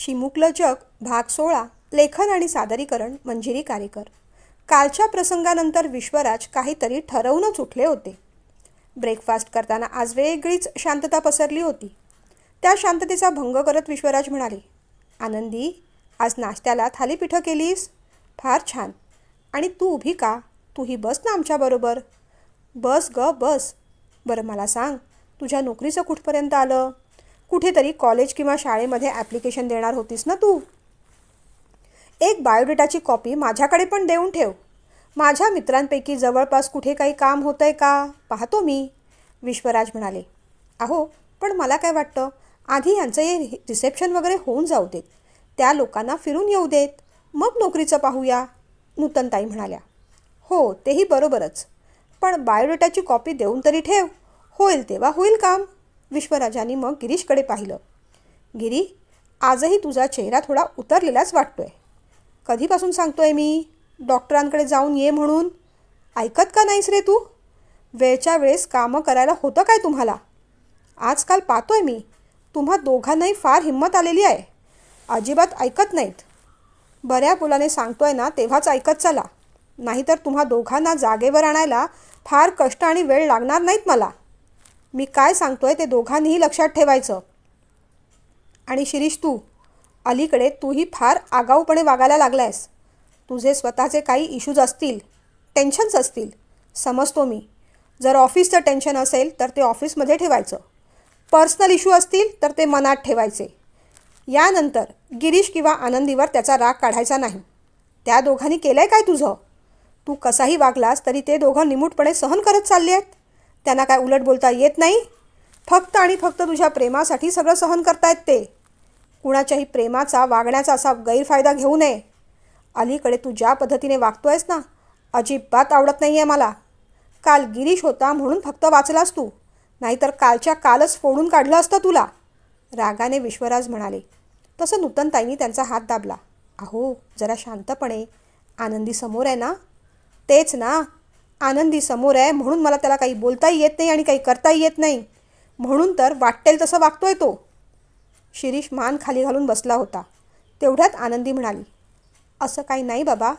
चिमुकलं जग भाग 16 लेखन आणि सादरीकरण मंजिरी कारेकर. कालच्या प्रसंगानंतर विश्वराज काहीतरी ठरवूनच उठले होते. ब्रेकफास्ट करताना आज वेगळीच शांतता पसरली होती. त्या शांततेचा भंग करत विश्वराज म्हणाले, आनंदी, आज नाश्त्याला थालीपीठं केलीस? फार छान. आणि तू उभी का? तूही बस ना आमच्याबरोबर. बस ग बस. बरं मला सांग, तुझ्या नोकरीचं कुठपर्यंत आलं? कुठेतरी कॉलेज किंवा शाळेमध्ये ॲप्लिकेशन देणार होतीस ना तू? एक बायोडेटाची कॉपी माझ्याकडे पण देऊन ठेव. माझ्या मित्रांपैकी जवळपास कुठे काही काम होतं आहे का पाहतो मी, विश्वराज म्हणाले. अहो, पण मला काय वाटतं, आधी यांचं हे रिसेप्शन वगैरे होऊन जाऊ देत. त्या लोकांना फिरून येऊ देत, मग नोकरीचं पाहूया, नूतनताई म्हणाल्या. हो, तेही बरोबरच. पण बायोडेटाची कॉपी देऊन तरी ठेव. होईल तेव्हा होईल काम. विश्वराजांनी मग गिरीशकडे पाहिलं. गिरी, आजही तुझा चेहरा थोडा उतरलेलाच वाटतोय. कधीपासून सांगतोय मी, डॉक्टरांकडे जाऊन ये म्हणून? ऐकत का नाहीस रे तू? वेळच्या वेळेस कामं करायला होतं काय तुम्हाला? आजकाल पाहतोय मी, तुम्हा दोघांनाही फार हिंमत आलेली आहे. अजिबात ऐकत नाहीत. बऱ्या बोलाने सांगतोय ना, तेव्हाच ऐकत चला. नाहीतर तुम्हा दोघांना जागेवर आणायला फार कष्ट आणि वेळ लागणार नाहीत मला. मी काय सांगतोय ते दोघांनीही लक्षात ठेवायचं. आणि शिरीष, अलीकडे तूही फार आगाऊपणे वागायला लागलायस. तुझे स्वतःचे काही इश्यूज असतील, टेन्शन्स असतील, समजतो मी. जर ऑफिसचं टेन्शन असेल तर ते ऑफिसमध्ये ठेवायचं. पर्सनल इश्यू असतील तर ते मनात ठेवायचे. यानंतर गिरीश किंवा आनंदीवर त्याचा राग काढायचा नाही. त्या दोघांनी केलं आहे काय तुझं? तू कसाही वागलास तरी ते दोघं निमूटपणे सहन करत चालले आहेत. त्यांना काय उलट बोलता येत नाही? फक्त आणि फक्त तुझ्या प्रेमासाठी सगळं सहन करतायत ते. कुणाच्याही प्रेमाचा, वागण्याचा असा गैरफायदा घेऊ नये. अलीकडे तू ज्या पद्धतीने वागतोयस ना, अजिबात आवडत नाही आहे मला. काल गिरीश होता म्हणून फक्त वाचलास तू, नाहीतर कालच्या कालच फोडून काढलं असतं तुला, रागाने विश्वराज म्हणाले. तसं नूतनताईंनी त्यांचा हात दाबला. अहो, जरा शांतपणे. आनंदी समोर आहे ना? तेच ना, आनंदी समोर आहे म्हणून मला त्याला काही बोलताही येत नाही आणि काही करताही येत नाही. म्हणून तर वाटेल तसं वागतोय तो. शिरीष मान खाली घालून बसला होता. तेवढ्यात आनंदी म्हणाली, असं काही नाही बाबा.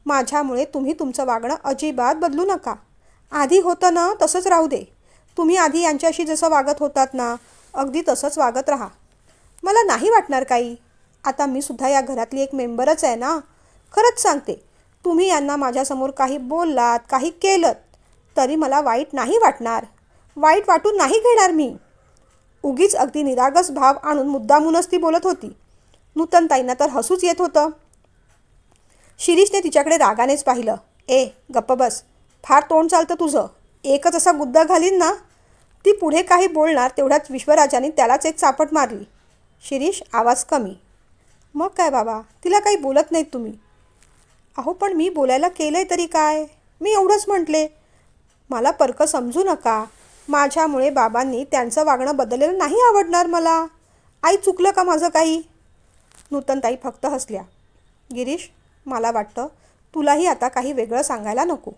माझ्यामुळे तुम्ही तुमचं वागणं अजिबात बदलू नका. आधी होतं ना तसंच राहू दे. तुम्ही आधी यांच्याशी जसं वागत होतात ना, अगदी तसंच वागत राहा. मला नाही वाटणार काही. आता मी सुद्धा या घरातली एक मेंबरच आहे ना. खरंच सांगते, तुम्ही यांना माझ्यासमोर काही बोललात, काही केलं तरी मला वाईट नाही वाटणार. वाईट वाटून नाही घेणार मी. उगीच अगदी निरागस भाव आणून मुद्दामूनच ती बोलत होती. नूतनताईंना तर हसूच येत होतं. शिरीषने तिच्याकडे रागानेच पाहिलं. गप्प बस. फार तोंड चालतं तुझं. एकच असा गुद्दा घालीन ना. ती पुढे काही बोलणार तेवढ्यात विश्वराजांनी त्यालाच एक चापट मारली. शिरीष, आवाज कमी. मग काय बाबा, तिला काही बोलत नाहीत तुम्ही? अहो, पण मी बोलायला केलंय तरी काय? मी एवढंच म्हटले. मला परक समजू नका. माझ्यामुळे बाबांनी त्यांचं वागणं बदललेलं नाही आवडणार मला. आई, चुकलं का माझं काही? नूतनताई फक्त हसल्या. गिरीश, मला वाटतं तुलाही आता काही वेगळं सांगायला नको.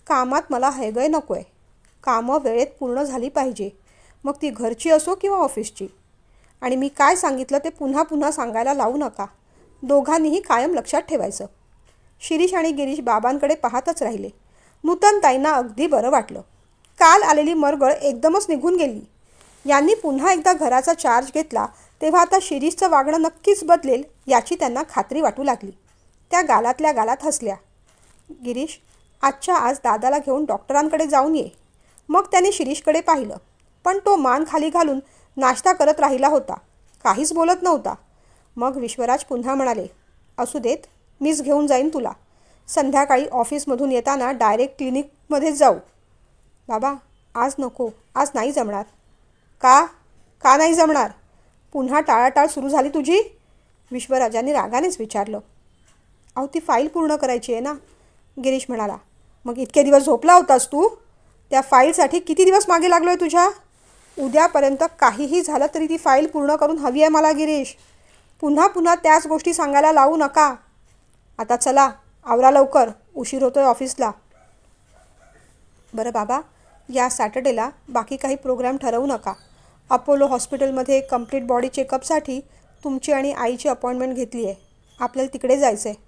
कामात मला हयगय नको आहे. कामं वेळेत पूर्ण झाली पाहिजे, मग ती घरची असो किंवा ऑफिसची. आणि मी काय सांगितलं ते पुन्हा पुन्हा सांगायला लावू नका. दोघांनीही कायम लक्षात ठेवायचं. शिरीष आणि गिरीश बाबांकडे पाहतच राहिले. नूतनताईंना अगदी बरं वाटलं. काल आलेली मरगळ एकदमच निघून गेली. यांनी पुन्हा एकदा घराचा चार्ज घेतला तेव्हा आता शिरीषचं वागणं नक्कीच बदलेल याची त्यांना खात्री वाटू लागली. त्या गालातल्या गालात हसल्या. गिरीश, आजच्या आज दादाला घेऊन डॉक्टरांकडे जाऊन ये. मग त्याने शिरीषकडे पाहिलं, पण तो मान खाली घालून नाश्ता करत राहिला होता. काहीच बोलत नव्हता. मग विश्वराज पुन्हा म्हणाले, असू देत, मीच घेऊन जाईन तुला. संध्याकाळी ऑफिसमधून येताना डायरेक्ट क्लिनिकमध्येच जाऊ. बाबा, आज नको. आज नाही जमणार. का? का नाही जमणार? पुन्हा टाळाटाळ सुरू झाली तुझी? विश्वराजांनी रागानेच विचारलं. अहो, ती फाईल पूर्ण करायची आहे ना, गिरीश म्हणाला. मग इतके दिवस झोपला होतास तू? त्या फाईलसाठी किती दिवस मागे लागलो आहे तुझ्या? उद्यापर्यंत काहीही झालं तरी ती फाईल पूर्ण करून हवी आहे मला गिरीश. पुन्हा पुन्हा त्याच गोष्टी सांगायला लावू नका. आता चला, आवरा लवकर, उशीर होतोय ऑफिसला. बरं बाबा, या सॅटर्डेला बाकी काही प्रोग्राम ठरवू नका. अपोलो हॉस्पिटलमध्ये कंप्लीट बॉडी चेकअपसाठी तुमची आणि आईची अपॉइंटमेंट घेतली आहे. आपल्याला तिकडे जायचं आहे,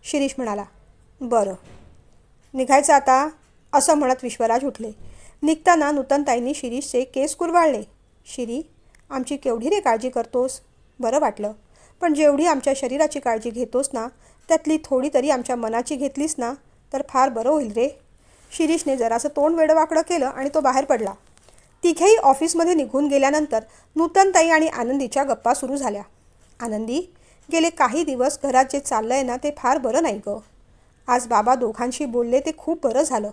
शिरीष म्हणाला. बरं, निघायचं आता, असं म्हणत विश्वराज उठले. निघताना नूतनताईंनी शिरीषचे केस कुरवाळले. शिरी, आमची केवढी रे काळजी करतोस. बरं वाटलं, पण जेवढी आमच्या शरीराची काळजी घेतोस ना, त्यातली थोडी तरी आमच्या मनाची घेतलीस ना तर फार बरं होईल रे. शिरीषने जरासं तोंड वेडवाकडं केलं आणि तो बाहेर पडला. तिघेही ऑफिसमध्ये निघून गेल्यानंतर नूतनताई आणि आनंदीच्या गप्पा सुरू झाल्या. आनंदी, गेले काही दिवस घरात जे चाललं आहे ना ते फार बरं नाही गं. आज बाबा दोघांशी बोलले ते खूप बरं झालं.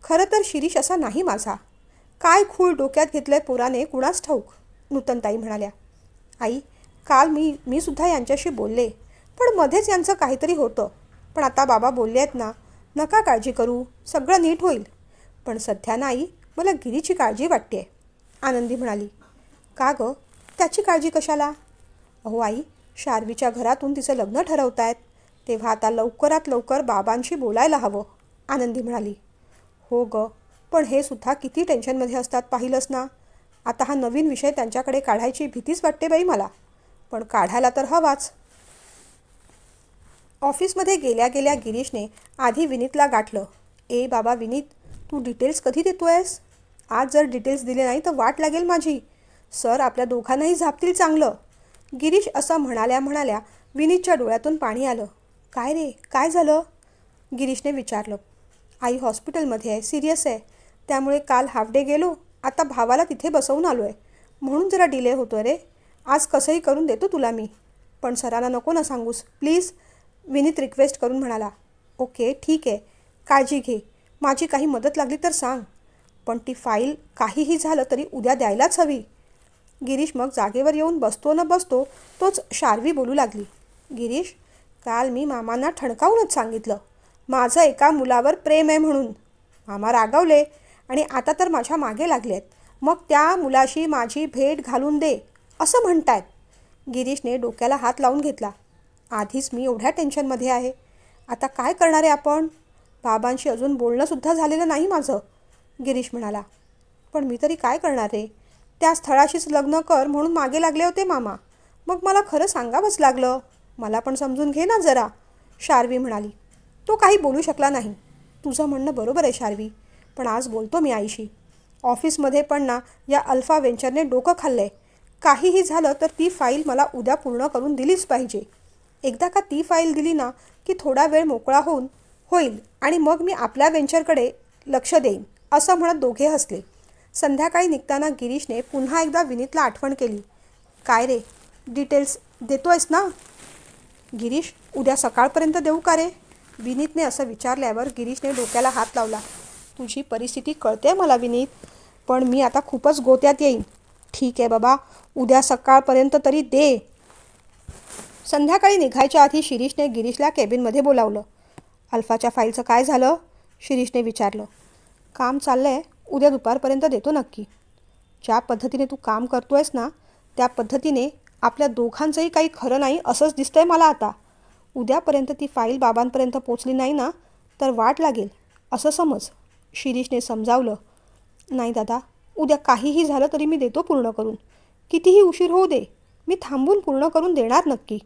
खरं तर शिरीष असा नाही माझा. काय खूळ डोक्यात घेतलंय पोराने कुणास ठाऊक, नूतनताई म्हणाल्या. आई, काल मी सुद्धा यांच्याशी बोलले, पण मध्येच यांचं काहीतरी होतं. पण आता बाबा बोलले आहेत ना, नका काळजी करू, सगळं नीट होईल. पण सध्या ना आई, मला गिरीची काळजी वाटते, आनंदी म्हणाली. का गं, त्याची काळजी कशाला. अहो आई, शार्वीच्या घरातून तिचं लग्न ठरवतायत, तेव्हा आता लवकरात लवकर बाबांशी बोलायला हवं, आनंदी म्हणाली. हो गं, पण हे सुद्धा किती टेन्शनमध्ये असतात पाहिलंस ना. आता हा नवीन विषय त्यांच्याकडे काढायची भीतीच वाटते बाई मला, पण काढायला तर हवाच. ऑफिसमध्ये गेल्या गेल्या गिरीशने आधी विनीतला गाठलं. ए बाबा विनीत, तू डिटेल्स कधी देतोयस. आज जर डिटेल्स दिले नाही तर वाट लागेल माझी. सर आपल्या दोघांनाही झापतील चांगलं. गिरीश असं म्हणाल्या म्हणाल्या विनीतच्या डोळ्यातून पाणी आलं. काय रे, काय झालं, गिरीशने विचारलं. आई हॉस्पिटलमध्ये आहे, सिरियस आहे. त्यामुळे काल हाफ डे गेलो, आता भावाला तिथे बसवून आलो आहे. म्हणून जरा डिले होतो रे. आज कसंही करून देतो तुला मी, पण सरांना नको ना सांगूस प्लीज, विनीत रिक्वेस्ट करून म्हणाला. ओके ठीक आहे, काळजी घे. माझी काही मदत लागली तर सांग, पण ती फाईल काहीही झालं तरी उद्या द्यायलाच हवी. गिरीश मग जागेवर येऊन बसतो न बसतो तोच शार्वी बोलू लागली. गिरीश, काल मी मामांना ठणकावूनच सांगितलं माझं एका मुलावर प्रेम आहे म्हणून. मामा रागावले आणि आता तर माझ्या मागे लागले आहेत. मग त्या मुलाशी माझी भेट घालून दे असं म्हणतायत. गिरीशने डोक्याला हात लावून घेतला. आधीच मी एवढ्या टेन्शनमध्ये आहे, आता काय करणार आहे आपण. बाबांशी अजून बोलणंसुद्धा झालेलं नाही माझं, गिरीश म्हणाला. पण मी तरी काय करणार रे. त्या स्थळाशीच लग्न कर म्हणून मागे लागले होते मामा, मग मला खरं सांगावंच लागलं. मला पण समजून घे ना जरा, शार्वी म्हणाली. तो काही बोलू शकला नाही. तुझं म्हणणं बरोबर आहे शार्वी, पण आज बोलतो मी आईशी. ऑफिसमध्ये पण ना या अल्फा वेंचरने डोकं खाल्लं आहे. काहीही झालं तर ती फाईल मला उद्या पूर्ण करून दिलीच पाहिजे. एकदा का ती फाईल दिली ना की थोडा वेळ मोकळा होईल आणि मग मी आपल्या वेंचरकडे लक्ष देईन, असं म्हणत दोघे हसले. संध्याकाळी निघताना गिरीशने पुन्हा एकदा विनीतला आठवण केली. काय रे, डिटेल्स देतोयस ना. गिरीश, उद्या सकाळपर्यंत देऊ का रे, विनीतने असं विचारल्यावर गिरीशने डोक्याला हात लावला. तुझी परिस्थिती कळते मला विनीत, पण मी आता खूपच गोत्यात येईन. ठीक आहे बाबा, उद्या सकाळपर्यंत तरी दे. संध्याकाळी निघायच्या आधी शिरीषने गिरीशला केबिनमध्ये बोलावलं. अल्फाच्या फाईलचं काय झालं, शिरीषने विचारलं. काम चाललं आहे, उद्या दुपारपर्यंत देतो नक्की. ज्या पद्धतीने तू काम करतोयस ना त्या पद्धतीने आपल्या दोघांचंही काही खरं नाही असंच दिसतंय मला आता. उद्यापर्यंत ती फाईल बाबांपर्यंत पोचली नाही ना तर वाट लागेल असं समज, शिरीषने समजावलं. नाही दादा, उद्या काहीही झालं तरी मी देतो पूर्ण करून. कितीही उशीर होऊ दे, मी थांबून पूर्ण करून देणार नक्की,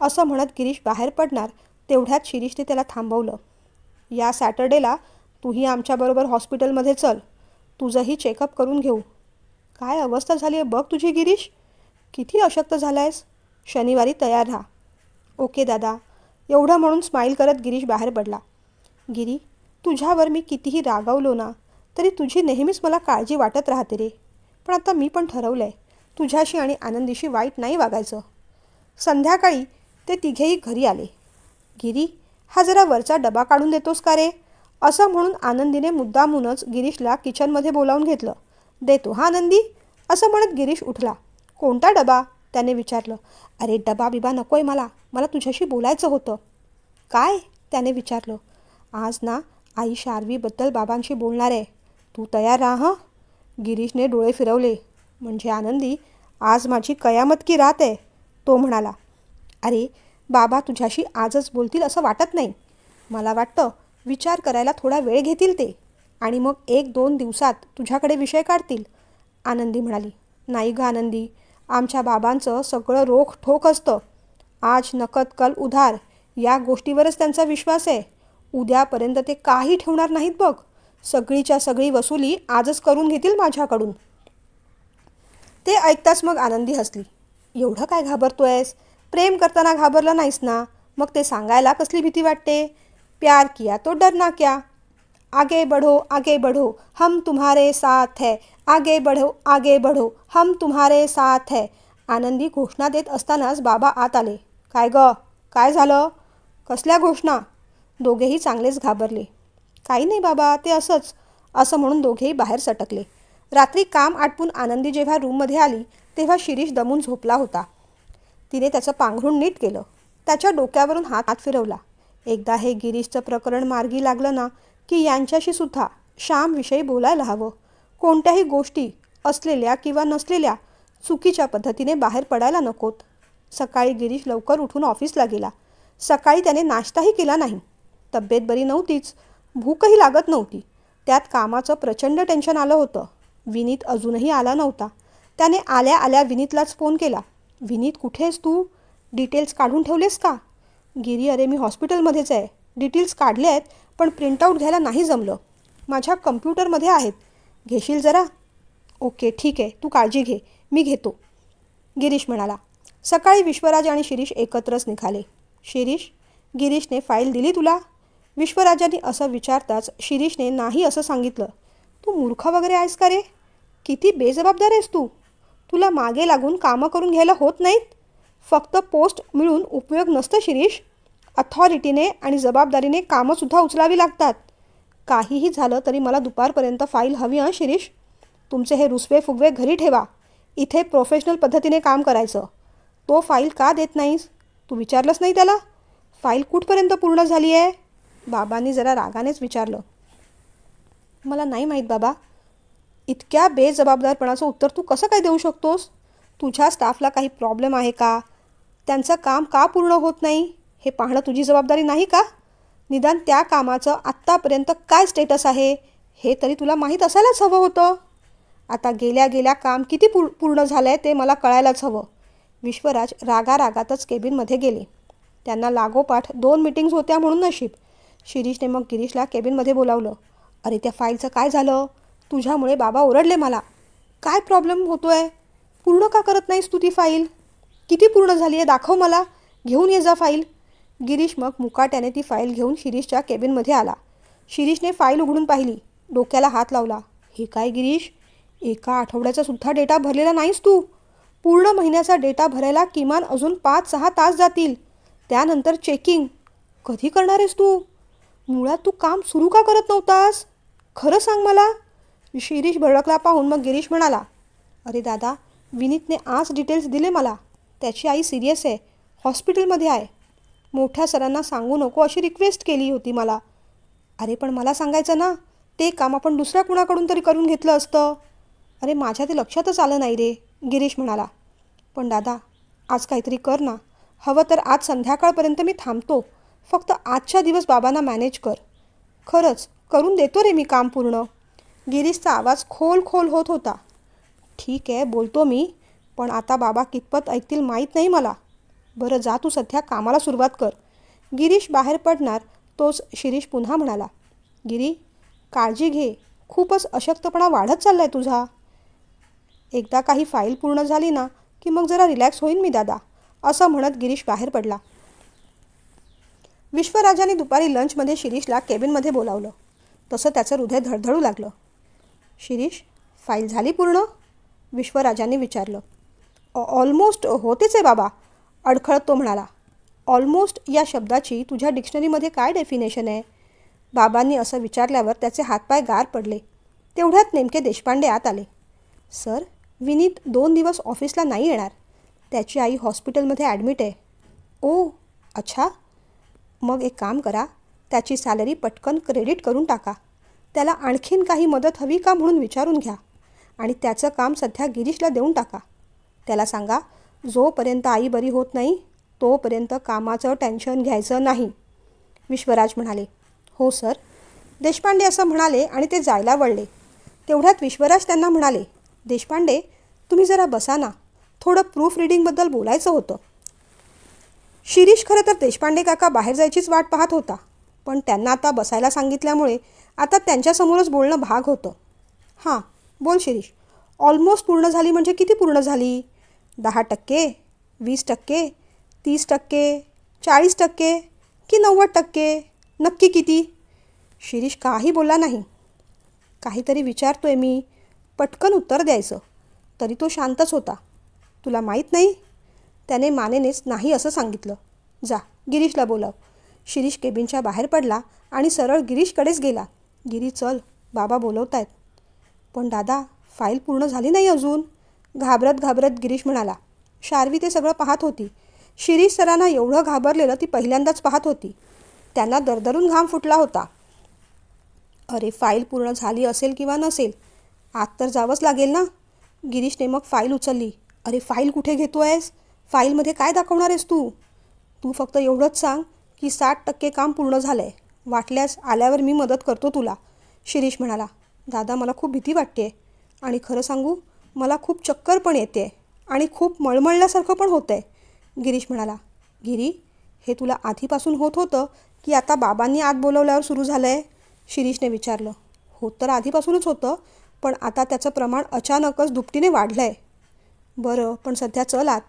असं म्हणत गिरीश बाहेर पडणार तेवढ्यात शिरीषने त्याला थांबवलं. या सॅटर्डेला तूही आमच्याबरोबर हॉस्पिटलमध्ये चल, तुझंही चेकअप करून घेऊ. काय अवस्था झाली आहे बघ तुझी गिरीश, किती अशक्त झाला आहेस. शनिवारी तयार राहा. ओके दादा, एवढं म्हणून स्माईल करत गिरीश बाहेर पडला. गिरी, तुझ्यावर मी कितीही रागावलो ना तरी तुझी नेहमीच मला काळजी वाटत राहते रे. पण आता मी पण ठरवलं आहे, तुझ्याशी आणि आनंदीशी वाईट नाही वागायचं. संध्याकाळी ते तिघेही घरी आले. गिरी, हा जरा वरचा डबा काढून देतोस का रे, असं म्हणून आनंदीने मुद्दामूनच गिरीशला किचनमध्ये बोलावून घेतलं. देतो हा आनंदी, असं म्हणत गिरीश उठला. कोणता डबा, त्याने विचारलं. अरे डबा बिबा नको आहे मला तुझ्याशी बोलायचं होतं. काय, त्याने विचारलं. आज ना आई शार्वीबद्दल बाबांशी बोलणार आहे, तू तयार राहा हं. गिरीशने डोळे फिरवले. म्हणजे आनंदी, आज माझी कयामत की रात आहे, तो म्हणाला. अरे बाबा तुझ्याशी आजच बोलतील असं वाटत नाही. मला वाटतं विचार करायला थोडा वेळ घेतील ते, आणि मग 1-2 दिवसात तुझ्याकडे विषय काढतील, आनंदी म्हणाली. नाही ग आनंदी, आमच्या बाबांचं सगळं रोख ठोक असतं. आज नकद कल उधार या गोष्टीवरच त्यांचा विश्वास आहे. उद्यापर्यंत ते काही ठेवणार नाहीत बघ. सगळीच्या सगळी वसुली आजच करून घेतील माझ्याकडून. ते ऐकताच मग आनंदी हसली. एवढं काय घाबरतोयस? प्रेम करताना घाबरलं नाहीस ना, मग ते सांगायला कसली भीती वाटते? प्यार किया तो डरना क्या. आगे बढ़ो हम तुम्हारे साथ है. आगे बढ़ो हम तुम्हारे साथ है. आनंदी घोषणा देत असतानाच बाबा आत आले. काय ग, काय झालं? कसल्या घोषणा? दोघेही चांगलेच घाबरले. काही नाही बाबा, ते असंच, असं म्हणून दोघेही बाहेर सटकले. रात्री काम आटपून आनंदी जेव्हा रूममध्ये आली तेव्हा शिरीष दमून झोपला होता. तिने त्याचं पांघरूण नीट केलं. त्याच्या डोक्यावरून हात फिरवला. एकदा हे गिरीशचं प्रकरण मार्गी लागलं ना की यांच्याशी सुद्धा श्यामविषयी बोलायला हवं. कोणत्याही गोष्टी असलेल्या किंवा नसलेल्या चुकीच्या पद्धतीने बाहेर पडायला नकोत. सकाळी गिरीश लवकर उठून ऑफिसला गेला. सकाळी त्याने नाश्ताही केला नाही. तब्येत बरी नव्हतीच, भूकही लागत नव्हती. त्यात कामाचं प्रचंड टेन्शन आलं होतं. विनीत अजूनही आला नव्हता. त्याने आल्या आल्या विनीतलाच फोन केला. विनीत, कुठे आहेस तू? डिटेल्स काढून ठेवलेस का? गिरी, अरे मी हॉस्पिटलमध्येच आहे. डिटेल्स काढले आहेत पण प्रिंटआउट घ्यायला नाही जमलं. माझ्या कम्प्युटरमध्ये आहेत. घेशील जरा? ओके ठीक आहे, तू काळजी घे, मी घेतो, गिरीश म्हणाला. सकाळी विश्वराज आणि शिरीष एकत्रच निघाले. शिरीष, गिरीशने फाईल दिली तुला? विश्वराजांनी असं विचारताच शिरीषने नाही असं सांगितलं. तू मूर्ख वगैरे आहेस का रे? किती बेजबाबदार आहेस तू. तुला मागे लागून कामं करून घ्यायला होत नाहीत? फक्त पोस्ट मिळून उपयोग नसतं शिरीष. अथॉरिटीने आणि जबाबदारीने कामंसुद्धा उचलावी लागतात. काहीही झालं तरी मला दुपारपर्यंत फाईल हवी हं शिरीष. तुमचे हे रुसवे फुगवे घरी ठेवा. इथे प्रोफेशनल पद्धतीने काम करायचं. तो फाईल का देत नाहीस? तू विचारलंच नाही त्याला? फाईल कुठपर्यंत पूर्ण झाली आहे? बाबांनी जरा रागानेच विचारलं. मला नाही माहीत बाबा. इतक्या बेजबाबदारपणाचं उत्तर तू कसं काय देऊ शकतोस? तुझ्या स्टाफला काही प्रॉब्लेम आहे का? त्यांचं काम का पूर्ण होत नाही हे पाहणं तुझी जबाबदारी नाही का? निदान त्या कामाचं आत्तापर्यंत काय स्टेटस आहे हे तरी तुला माहीत असायलाच हवं होतं. आता गेल्या गेल्या काम किती पूर्ण झालं आहे ते मला कळायलाच हवं. विश्वराज रागारागातच केबिनमध्ये गेले. त्यांना लागोपाठ 2 मीटिंग्स होत्या म्हणून नशीब. शिरीषने मग गिरीशला केबिनमध्ये बोलावलं. अरे त्या फाईलचं काय झालं? तुझ्यामुळे बाबा ओरडले मला. काय प्रॉब्लेम होतो आहे? पूर्ण का करत नाहीस तू ती फाईल? किती पूर्ण झाली आहे दाखव मला. घेऊन ये जा फाईल. गिरीश मग मुकाट्याने ती फाईल घेऊन शिरीषच्या केबिनमध्ये आला. शिरीषने फाईल उघडून पाहिली. डोक्याला हात लावला. हे काय गिरीश? एका आठवड्याचा सुद्धा डेटा भरलेला नाहीस तू. पूर्ण महिन्याचा डेटा भरायला किमान अजून 5-6 तास जातील. त्यानंतर चेकिंग. कधी करणार आहेस तू? मुळात तू काम सुरू का करत नव्हतास? खरं सांग मला. शिरीष भडकला पाहून मग गिरीश म्हणाला. अरे दादा, विनीतने आज डिटेल्स दिले मला. त्याची आई सिरियस आहे, हॉस्पिटलमध्ये आहे. मोठ्या सरांना सांगू नको अशी रिक्वेस्ट केली होती मला. अरे पण मला सांगायचं ना. ते काम आपण दुसऱ्या कुणाकडून तरी करून घेतलं असतं. अरे माझ्या ते लक्षातच आलं नाही रे, गिरीश म्हणाला. पण दादा, आज काहीतरी कर ना. हवं तर आज संध्याकाळपर्यंत मी थांबतो. फक्त आजच्या दिवस बाबांना मॅनेज कर. खरंच करून देतो रे मी काम पूर्ण. गिरीशचा आवाज खोल होत होता. ठीक आहे, बोलतो मी. पण आता बाबा कितपत ऐकतील माहीत नाही मला. बरं जा, तू सध्या कामाला सुरुवात कर. गिरीश बाहेर पडणार तोच शिरीष पुन्हा म्हणाला. गिरी, काळजी घे. खूपच अशक्तपणा वाढत चाललाय तुझा. एकदा काही फाईल पूर्ण झाली ना की मग जरा रिलॅक्स होईन मी दादा, असं म्हणत गिरीश बाहेर पडला. विश्वराजाने दुपारी लंचमध्ये शिरीषला केबिनमध्ये बोलावलं. तसं त्याचं हृदय धडधडू लागलं. शिरीष, फाईल झाली पूर्ण? विश्वराजाने विचारलं. ऑलमोस्ट होतेच आहे बाबा, अडखळत तो म्हणाला. ऑलमोस्ट या शब्दाची तुझ्या डिक्शनरीमध्ये काय डेफिनेशन आहे? बाबांनी असं विचारल्यावर त्याचे हातपाय गार पडले. तेवढ्यात नेमके देशपांडे आत आले. सर, विनीत 2 दिवस ऑफिसला नाही येणार. त्याची आई हॉस्पिटलमध्ये ॲडमिट आहे. ओ अच्छा. मग एक काम करा, त्याची सॅलरी पटकन क्रेडिट करून टाका. त्याला आणखीन काही मदत हवी का म्हणून विचारून घ्या. आणि त्याचं काम सध्या गिरीशला देऊन टाका. त्याला सांगा, जोपर्यंत आई बरी होत नाही तोपर्यंत कामाचं टेन्शन घ्यायचं नाही. विश्वराज म्हणाले. हो सर. देशपांडे असं म्हणाले आणि ते जायला वळले. तेवढ्यात विश्वराज त्यांना म्हणाले. देशपांडे, तुम्ही जरा बसा ना. थोडं प्रूफ रिडिंगबद्दल बोलायचं होतं. शिरीष खरं तर देशपांडे काका बाहेर जायचीच वाट पाहत होता, पण त्यांना आता बसायला सांगितल्यामुळे आता त्यांच्यासमोरच बोलणं भाग होतं. हां, बोल शिरीष. ऑलमोस्ट पूर्ण झाली म्हणजे किती पूर्ण झाली? 10%, 20%, 30%, 40% की 90%? नक्की किती? शिरीष काही बोलला नाही. काहीतरी विचारतोय मी, पटकन उत्तर द्यायचं. तरी तो शांतच होता. तुला माहीत नाही? त्याने मानेनेच नाही असं सांगितलं. जा, गिरीशला बोलाव. शिरीष केबिनच्या बाहेर पडला आणि सरळ गिरीशकडेच गेला. गिरी, चल, बाबा बोलवत आहेत. पण दादा, फाईल पूर्ण झाली नाही अजून. घाबरत घाबरत गिरीश म्हणाला. शार्वी ते सगळं पाहत होती. शिरीष सरांना एवढं घाबरलेलं ती पहिल्यांदाच पाहत होती. त्यांना दरदरून घाम फुटला होता. अरे, फाईल पूर्ण झाली असेल किंवा नसेल, आत तर जावंच लागेल ना. गिरीशने मग फाईल उचलली. अरे, फाईल कुठे घेतो आहेस? फाईलमध्ये काय दाखवणार आहेस तू? तू फक्त एवढंच सांग की 60% काम पूर्ण झालं आहे. वाटल्यास आल्यावर मी मदत करतो तुला. शिरीष म्हणाला. दादा, मला खूप भीती वाटते आणि खरं सांगू, मला खूप चक्कर पण येते आणि खूप मळमळल्यासारखं पण होतं आहे. गिरीश म्हणाला. गिरी, हे तुला आधीपासून होत होतं की आता बाबांनी आत बोलवल्यावर सुरू झालं आहे? शिरीषने विचारलं. होत तर आधीपासूनच होतं, पण आता त्याचं प्रमाण अचानकच दुपटीने वाढलं आहे. बरं, पण सध्या चल आत.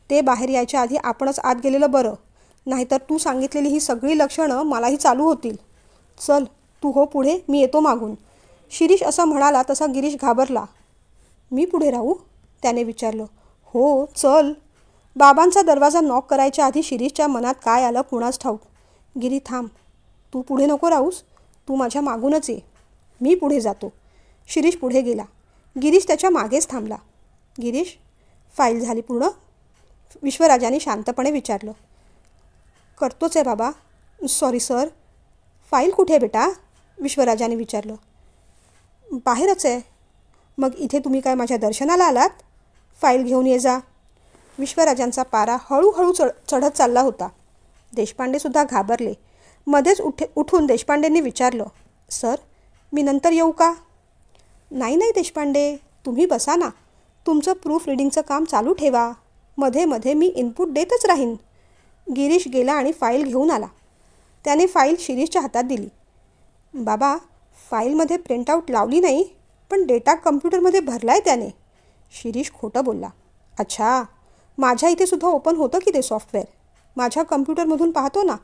ते बाहेर यायच्या आधी आपणच आत गेलेलं बरं. नाहीतर तू सांगितलेली ही सगळी लक्षणं मलाही चालू होतील. चल, तू हो पुढे, मी येतो मागून. शिरीष असं म्हणाला तसा गिरीश घाबरला. मी पुढे राहू? त्याने विचारलं. हो, चल. बाबांचा दरवाजा नॉक करायच्या आधी शिरीषच्या मनात काय आलं कुणास ठाऊक. गिरी, थांब. तू पुढे नको राहूस. तू माझ्या मागूनच ये. मी पुढे जातो. शिरीष पुढे गेला. गिरीश त्याच्या मागेच थांबला. गिरीश, फाईल झाली पूर्ण? विश्वराजाने शांतपणे विचारलं. करतोच आहे बाबा. Sorry sir. फाईल कुठे आहे बेटा? विश्वराजाने विचारलं. बाहेरच आहे. मग इथे तुम्ही काय माझ्या दर्शनाला आलात? फाईल घेऊन ये जा. विश्वराजांचा पारा हळूहळू चढत चालला होता. देशपांडेसुद्धा घाबरले. मध्येच उठून देशपांडेंनी विचारलं. सर, मी नंतर येऊ का? नाही नाही देशपांडे, तुम्ही बसा ना. तुमचं प्रूफ रिडिंगचं काम चालू ठेवा. मध्ये मध्ये मी इनपुट देतच राहीन. गिरीश गेला आणि फाईल घेऊन आला. त्याने फाईल शिरीषच्या हातात दिली. बाबा, फाईलमध्ये प्रिंटआउट लावली नाही, पण डेटा कम्प्युटरमध्ये भरला आहे त्याने. शिरीष खोटं बोलला. अच्छा, माझ्या इथे सुद्धा ओपन होतं की ते सॉफ्टवेअर. माझ्या कम्प्युटरमधून पाहतो ना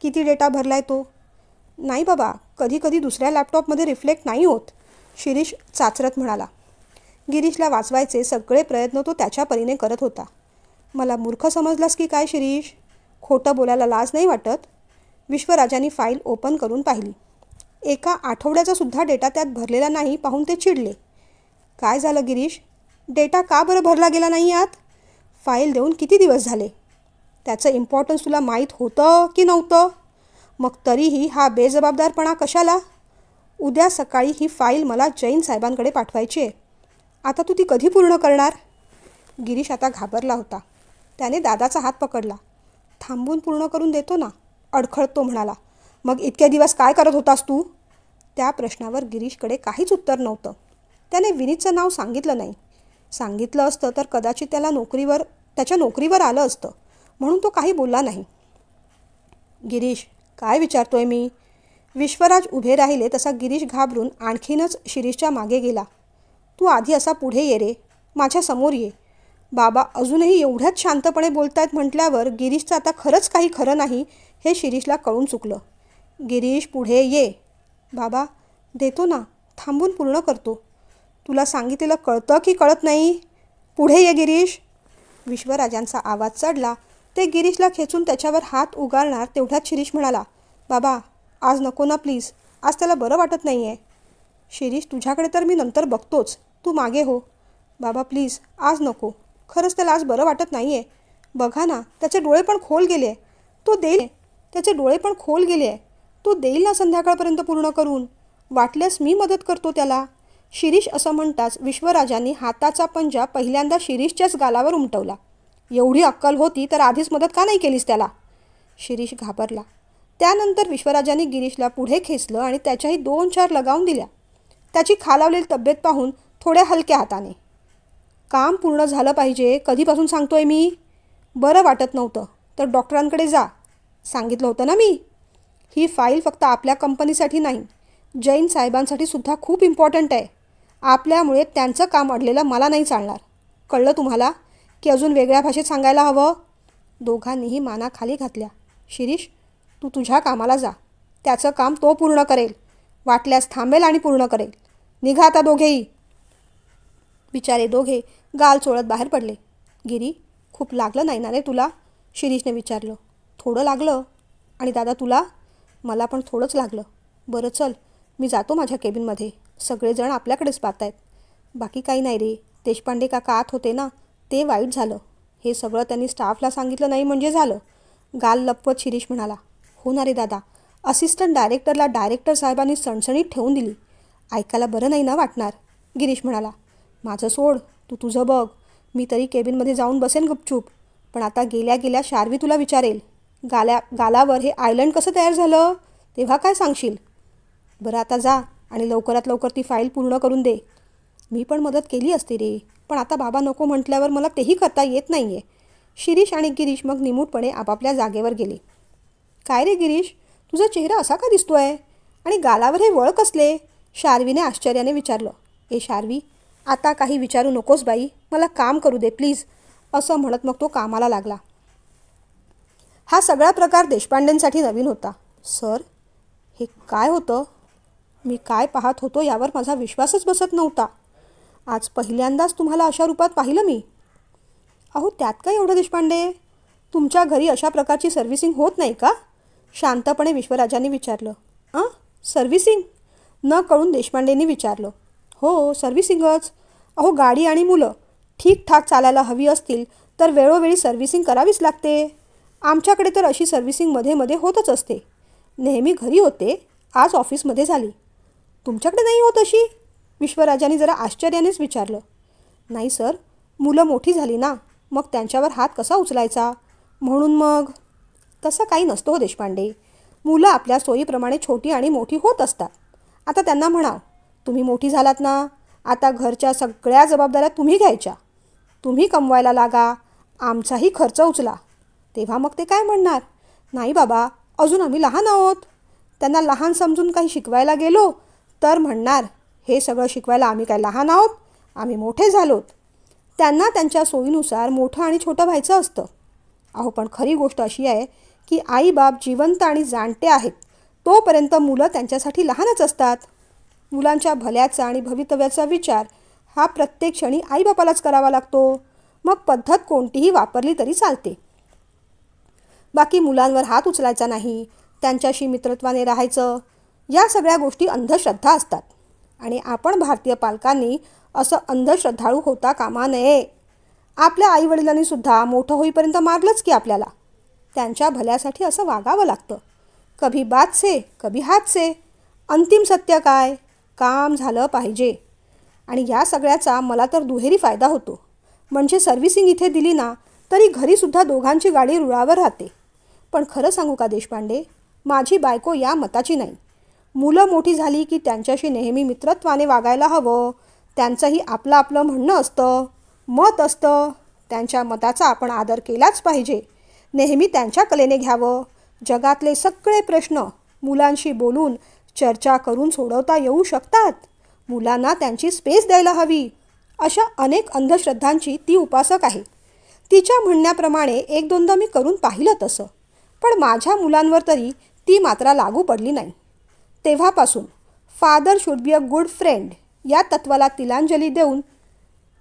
किती डेटा भरला आहे तो. नाही बाबा, कधी कधी दुसऱ्या लॅपटॉपमध्ये रिफ्लेक्ट नाही होत, शिरीष चाचरत म्हणाला. गिरीशला वाचवायचे सगळे प्रयत्न तो त्याच्या परीने करत होता. मला मूर्ख समजलास की काय शिरीष? खोटं बोलायला लाज नाही वाटत? विश्वराजांनी फाईल ओपन करून पाहिली. एका आठवड्याचा सुद्धा डेटा त्यात भरलेला नाही पाहून ते चिडले. काय झालं गिरीश? डेटा का बरं भरला गेला नाही यात? फाईल देऊन किती दिवस झाले? त्याचं इम्पॉर्टन्स तुला माहीत होतं की नव्हतं? मग तरीही हा बेजबाबदारपणा कशाला? उद्या सकाळी ही फाईल मला जैन साहेबांकडे पाठवायची आहे. आता तू ती कधी पूर्ण करणार? गिरीश आता घाबरला होता. त्याने दादाचा हात पकडला. थांबून पूर्ण करून देतो ना, अडखळत तो म्हणाला. मग इतके दिवस काय करत होतास तू? त्या प्रश्नावर गिरीशकडे काहीच उत्तर नव्हतं. त्याने विनीतचं नाव सांगितलं नाही. सांगितलं असतं तर कदाचित त्याच्या नोकरीवर आलं असतं, म्हणून तो काही बोलला नाही. गिरीश, काय विचारतोय मी? विश्वराज उभे राहिले तसा गिरीश घाबरून आणखीनच शिरीषच्या मागे गेला. तू आधी असा पुढे ये रे, माझ्या समोर ये. बाबा अजूनही एवढ्याच शांतपणे बोलतायत म्हटल्यावर गिरीशचं आता खरंच काही खरं नाही हे शिरीषला कळून चुकलं. गिरीश, पुढे ये. बाबा, देतो ना, थांबून पूर्ण करतो. तुला सांगितलेलं कळतं की कळत नाही? पुढे ये गिरीश. विश्वराजांचा आवाज चढला. ते गिरीशला खेचून त्याच्यावर हात उगारणार तेवढ्यात शिरीष म्हणाला. बाबा, आज नको ना प्लीज, आज त्याला बरं वाटत नाही आहे. शिरीष, तुझ्याकडे तर मी नंतर बघतोच, तू मागे हो. बाबा प्लीज, आज नको. खरंच त्याला आज बरं वाटत नाही आहे. बघा ना, त्याचे डोळे पण खोल गेले आहे. तो देईल. त्याचे डोळे पण खोल गेले आहे. तो देईल ना संध्याकाळपर्यंत पूर्ण करून. वाटल्यास मी मदत करतो त्याला. शिरीष असं म्हणताच विश्वराजांनी हाताचा पंजा पहिल्यांदा शिरीषच्याच गालावर उमटवला. एवढी अक्कल होती तर आधीच मदत का नाही केलीस त्याला? शिरीष घाबरला. त्यानंतर विश्वराजांनी गिरीशला पुढे खेचलं आणि त्याच्याही 2-4 लगावून दिल्या. त्याची खालावलेली तब्येत पाहून थोड्या हलक्या हाताने. काम पूर्ण झालं पाहिजे, कधीपासून सांगतोय मी. बरं वाटत नव्हतं तर डॉक्टरांकडे जा, सांगितलं होतं ना मी. ही फाईल फक्त आपल्या कंपनीसाठी नाही, जैन साहेबांसाठी सुद्धा खूप इम्पॉर्टंट आहे. आपल्यामुळे त्यांचं काम अडलेलं मला नाही चालणार. कळलं तुम्हाला की अजून वेगळ्या भाषेत सांगायला हवं? दोघांनीही माना खाली घातल्या. शिरीष, तू तुझ्या कामाला जा. त्याचं काम तो पूर्ण करेल. वाटल्यास थांबेल आणि पूर्ण करेल. निघा आता दोघेही. बिचारे दोघे गाल चोळत बाहेर पडले. गिरी, खूप लागलं नाही ना रे तुला? शिरीषने विचारलं. थोडं लागलं. आणि दादा तुला? मला पण थोडंच लागलं. बरं चल, मी जातो माझ्या केबिनमध्ये. सगळेजण आपल्याकडेच पाहत आहेत. बाकी काही नाही रे. देशपांडे काका आत होते ना, ते वाईट झालं. हे सगळं त्यांनी स्टाफला सांगितलं नाही म्हणजे झालं. गाल लपवत शिरीष म्हणाला. हो ना रे दादा, असिस्टंट डायरेक्टरला डायरेक्टर साहेबांनी सणसणीत ठेवून दिली. ऐकायला बरं नाही ना वाटणार. गिरीश म्हणाला. माझं सोड, तू तुझं बघ. मी तरी केबिनमध्ये जाऊन बसेन गुपचूप. पण आता गेल्या गेल्या शार्वी तुला विचारेल, गालावर हे आयलंड कसं तयार झालं, तेव्हा काय सांगशील? बरं आता जा आणि लवकरात लवकर ती फाईल पूर्ण करून दे. मी पण मदत केली असती रे, पण आता बाबा नको म्हटल्यावर मला तेही करता येत नाही आहे. शिरीष आणि गिरीश मग निमूटपणे आपापल्या जागेवर गेले. काय रे गिरीश, तुझा चेहरा असा का दिसतोय आणि गालावर हे वळ कसले? शार्वीने आश्चर्याने विचारलं. ए शार्वी, आता काही विचारू नकोस बाई, मला काम करू दे प्लीज, असं म्हणत मग तो कामाला लागला. हा सगळा प्रकार देशपांडेंसाठी नवीन होता. सर, हे काय होतं? मी काय पाहत होतो यावर माझा विश्वासच बसत नव्हता. आज पहिल्यांदाच तुम्हाला अशा रूपात पाहिलं मी. अहो त्यात काय एवढं देशपांडे? तुमच्या घरी अशा प्रकारची सर्व्हिसिंग होत नाही का? शांतपणे विश्वराजांनी विचारलं. सर्व्हिसिंग? न कळून देशपांडेंनी विचारलं. हो, सर्व्हिसिंगच. अहो गाडी आणि मुलं ठीकठाक चालायला हवी असतील तर वेळोवेळी सर्व्हिसिंग करावीच लागते. आमच्याकडे तर अशी सर्व्हिसिंग मध्ये मध्ये होतच असते. नेहमी घरी होते, आज ऑफिसमध्ये झाली. तुमच्याकडे नाही होत अशी? विश्वराजांनी जरा आश्चर्यानेच विचारलं. नाही सर, मुलं मोठी झाली ना, मग त्यांच्यावर हात कसा उचलायचा, म्हणून मग. तसं काही नसतं हो देशपांडे. मुलं आपल्या सोयीप्रमाणे छोटी आणि मोठी होत असतात. आता त्यांना म्हणाव, तुम्ही मोठी झालात ना, आता घरच्या सगळ्या जबाबदाऱ्या तुम्ही घ्यायच्या. तुम्ही कमवायला लागा, आमचाही खर्च उचला. तेव्हा मग ते काय म्हणणार? नाही बाबा, अजून आम्ही लहान आहोत. त्यांना लहान समजून काही शिकवायला गेलो तर म्हणणार, हे सगळं शिकवायला आम्ही काय लहान आहोत, आम्ही मोठे झालोत. त्यांना त्यांच्या सोयीनुसार मोठं आणि छोटं व्हायचं असतं. अहो पण खरी गोष्ट अशी आहे की आईबाप जिवंत आणि जाणते आहेत तोपर्यंत मुलं त्यांच्यासाठी लहानच असतात. मुलांच्या भल्याचा आणि भवितव्याचा विचार हा प्रत्येक क्षणी आईबापालाच करावा लागतो. मग पद्धत कोणतीही वापरली तरी चालते. बाकी मुलांवर हात उचलायचा नाही, त्यांच्याशी मित्रत्वाने राहायचं, या सगळ्या गोष्टी अंधश्रद्धा असतात. आणि आपण भारतीय पालकांनी असं अंधश्रद्धाळू होता कामा नये. आपल्या आईवडिलांनी सुद्धा मोठं होईपर्यंत मारलंच की आपल्याला. त्यांच्या भल्यासाठी असं वागावं लागतं. कभी बात से कभी हात से. अंतिम सत्य काय? काम झालं पाहिजे. आणि या सगळ्याचा मला तर दुहेरी फायदा होतो. म्हणजे सर्व्हिसिंग इथे दिली ना तरी घरीसुद्धा दोघांची गाडी रुळावर राहते. पण खरं सांगू का देशपांडे, माझी बायको या मताची नाही. मुलं मोठी झाली की त्यांच्याशी नेहमी मित्रत्वाने वागायला हवं. त्यांचंही आपलं आपलं म्हणणं असतं, मत असतं. त्यांच्या मताचा आपण आदर केलाच पाहिजे. नेहमी त्यांच्या कलेने घ्यावं. जगातले सगळे प्रश्न मुलांशी बोलून चर्चा करून सोडवता येऊ शकतात. मुलांना त्यांची स्पेस द्यायला हवी. अशा अनेक अंधश्रद्धांची ती उपासक आहे. तिच्या म्हणण्याप्रमाणे एक दोनदा मी करून पाहिलं तसं, पण माझ्या मुलांवर तरी ती मात्रा लागू पडली नाही. तेव्हापासून father should be a good friend या तत्वाला तिलांजली देऊन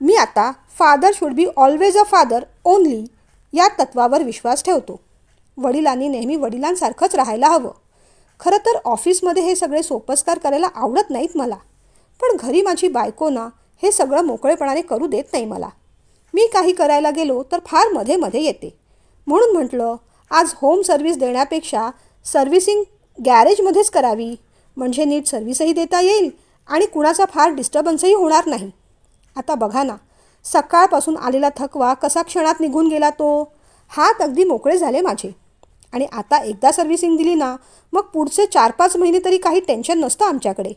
मी आता father should be always a father only या तत्वावर विश्वास ठेवतो. वडिलांनी नेहमी वडिलांसारखंच राहायला हवं. खरं तर ऑफिसमध्ये हे सगळे सोपस्कार करायला आवडत नाहीत मला, पण घरी माझी बायको ना हे सगळं मोकळेपणाने करू देत नाही मला. मी काही करायला गेलो तर फार मध्ये मध्ये येते. म्हणून म्हटलं आज होम सर्व्हिस देण्यापेक्षा सर्व्हिसिंग गॅरेजमध्येच करावी, म्हणजे नीट सर्व्हिसही देता येईल आणि कुणाचा फार डिस्टर्बन्सही होणार नाही. आता बघा ना, सकाळपासून आलेला थकवा कसा क्षणात निघून गेला तो. हात अगदी मोकळे झाले माझे. आणि आता एकदा सर्व्हिसिंग दिली ना मग पुढचे 4-5 महिने तरी काही टेन्शन नसतं आमच्याकडे.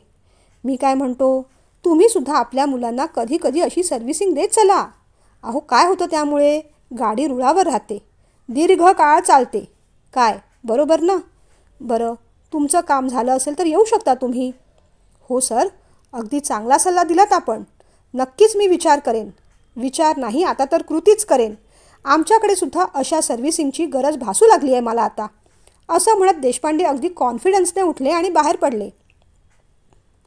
मी काय म्हणतो, तुम्हीसुद्धा आपल्या मुलांना कधी कधी अशी सर्व्हिसिंग देत चला. अहो काय होतं त्यामुळे? गाडी रुळावर राहते, दीर्घ काळ चालते. काय बरोबर ना? बरं, तुमचं काम झालं असेल तर येऊ शकता तुम्ही. हो सर, अगदी चांगला सल्ला दिलात आपण. नक्कीच मी विचार करेन. विचार नाही, आता तर कृतीच करेन. आमच्याकडे सुद्धा अशा सर्व्हिसिंगची गरज भासू लागली आहे मला आता. असं म्हणत देशपांडे अगदी कॉन्फिडन्सने उठले आणि बाहेर पडले.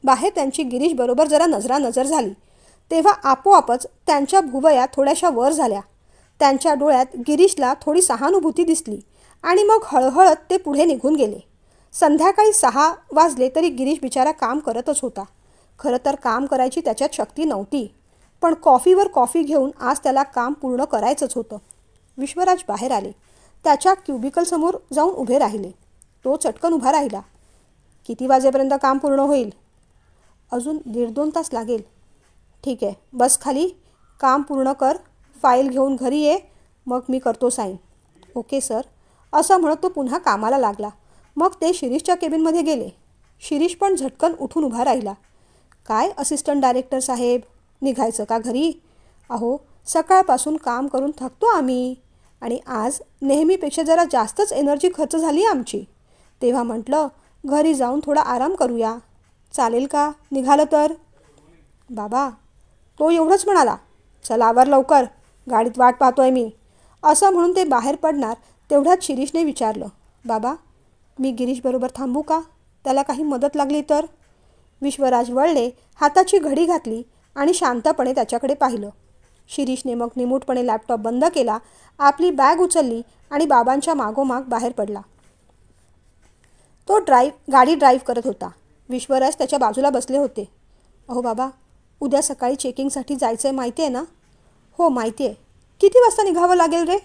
बाहेर त्यांची गिरीशबरोबर जरा नजरानजर झाली तेव्हा आपोआपच त्यांच्या भुवया थोड्याशा वर झाल्या. त्यांच्या डोळ्यात गिरीशला थोडी सहानुभूती दिसली आणि मग हळहळत ते पुढे निघून गेले. संध्याकाळी 6 वाजले तरी गिरीश बिचारा काम करतच होता. खरं तर काम करायची त्याच्यात शक्ती नव्हती, पण कॉफीवर कॉफी घेऊन आज त्याला काम पूर्ण करायचंच होतं. विश्वराज बाहेर आले. त्याच्या क्युबिकलसमोर जाऊन उभे राहिले. तो चटकन उभा राहिला. किती वाजेपर्यंत काम पूर्ण होईल? अजून 1.5-2 तास लागेल. ठीक आहे, बस खाली, काम पूर्ण कर, फाईल घेऊन घरी ये, मग मी करतो साईन. Okay sir. असं म्हणत तो पुन्हा कामाला लागला. मग ते शिरीषच्या केबिनमध्ये गेले. शिरीष पण झटकन उठून उभा राहिला. काय असिस्टंट डायरेक्टर साहेब, निघायचं का घरी? अहो, सकाळपासून काम करून थकतो आम्ही आणि आज नेहमीपेक्षा जरा जास्तच एनर्जी खर्च झाली आमची. तेव्हा म्हटलं घरी जाऊन थोडा आराम करूया. चालेल का निघालं तर? बाबा, तो एवढंच म्हणाला. चल आवर लवकर, गाडीत वाट पाहतोय मी. असं म्हणून ते बाहेर पडणार तेवढ्यात शिरीषने विचारलं, बाबा, मी गिरीशबरोबर थांबू का? त्याला काही मदत लागली तर? विश्वराज वळले, हाताची घडी घातली आणि शांतपणे त्याच्याकडे पाहिलं. शिरीषने मग निमूटपणे लॅपटॉप बंद केला, आपली बॅग उचलली आणि बाबांच्या मागोमाग बाहेर पडला. तो गाडी ड्राईव्ह करत होता. विश्वराज त्याच्या बाजूला बसले होते. अहो बाबा, उद्या सकाळी चेकिंगसाठी जायचं आहे माहिती आहे ना? हो माहिती आहे. किती वाजता निघावं लागेल रे?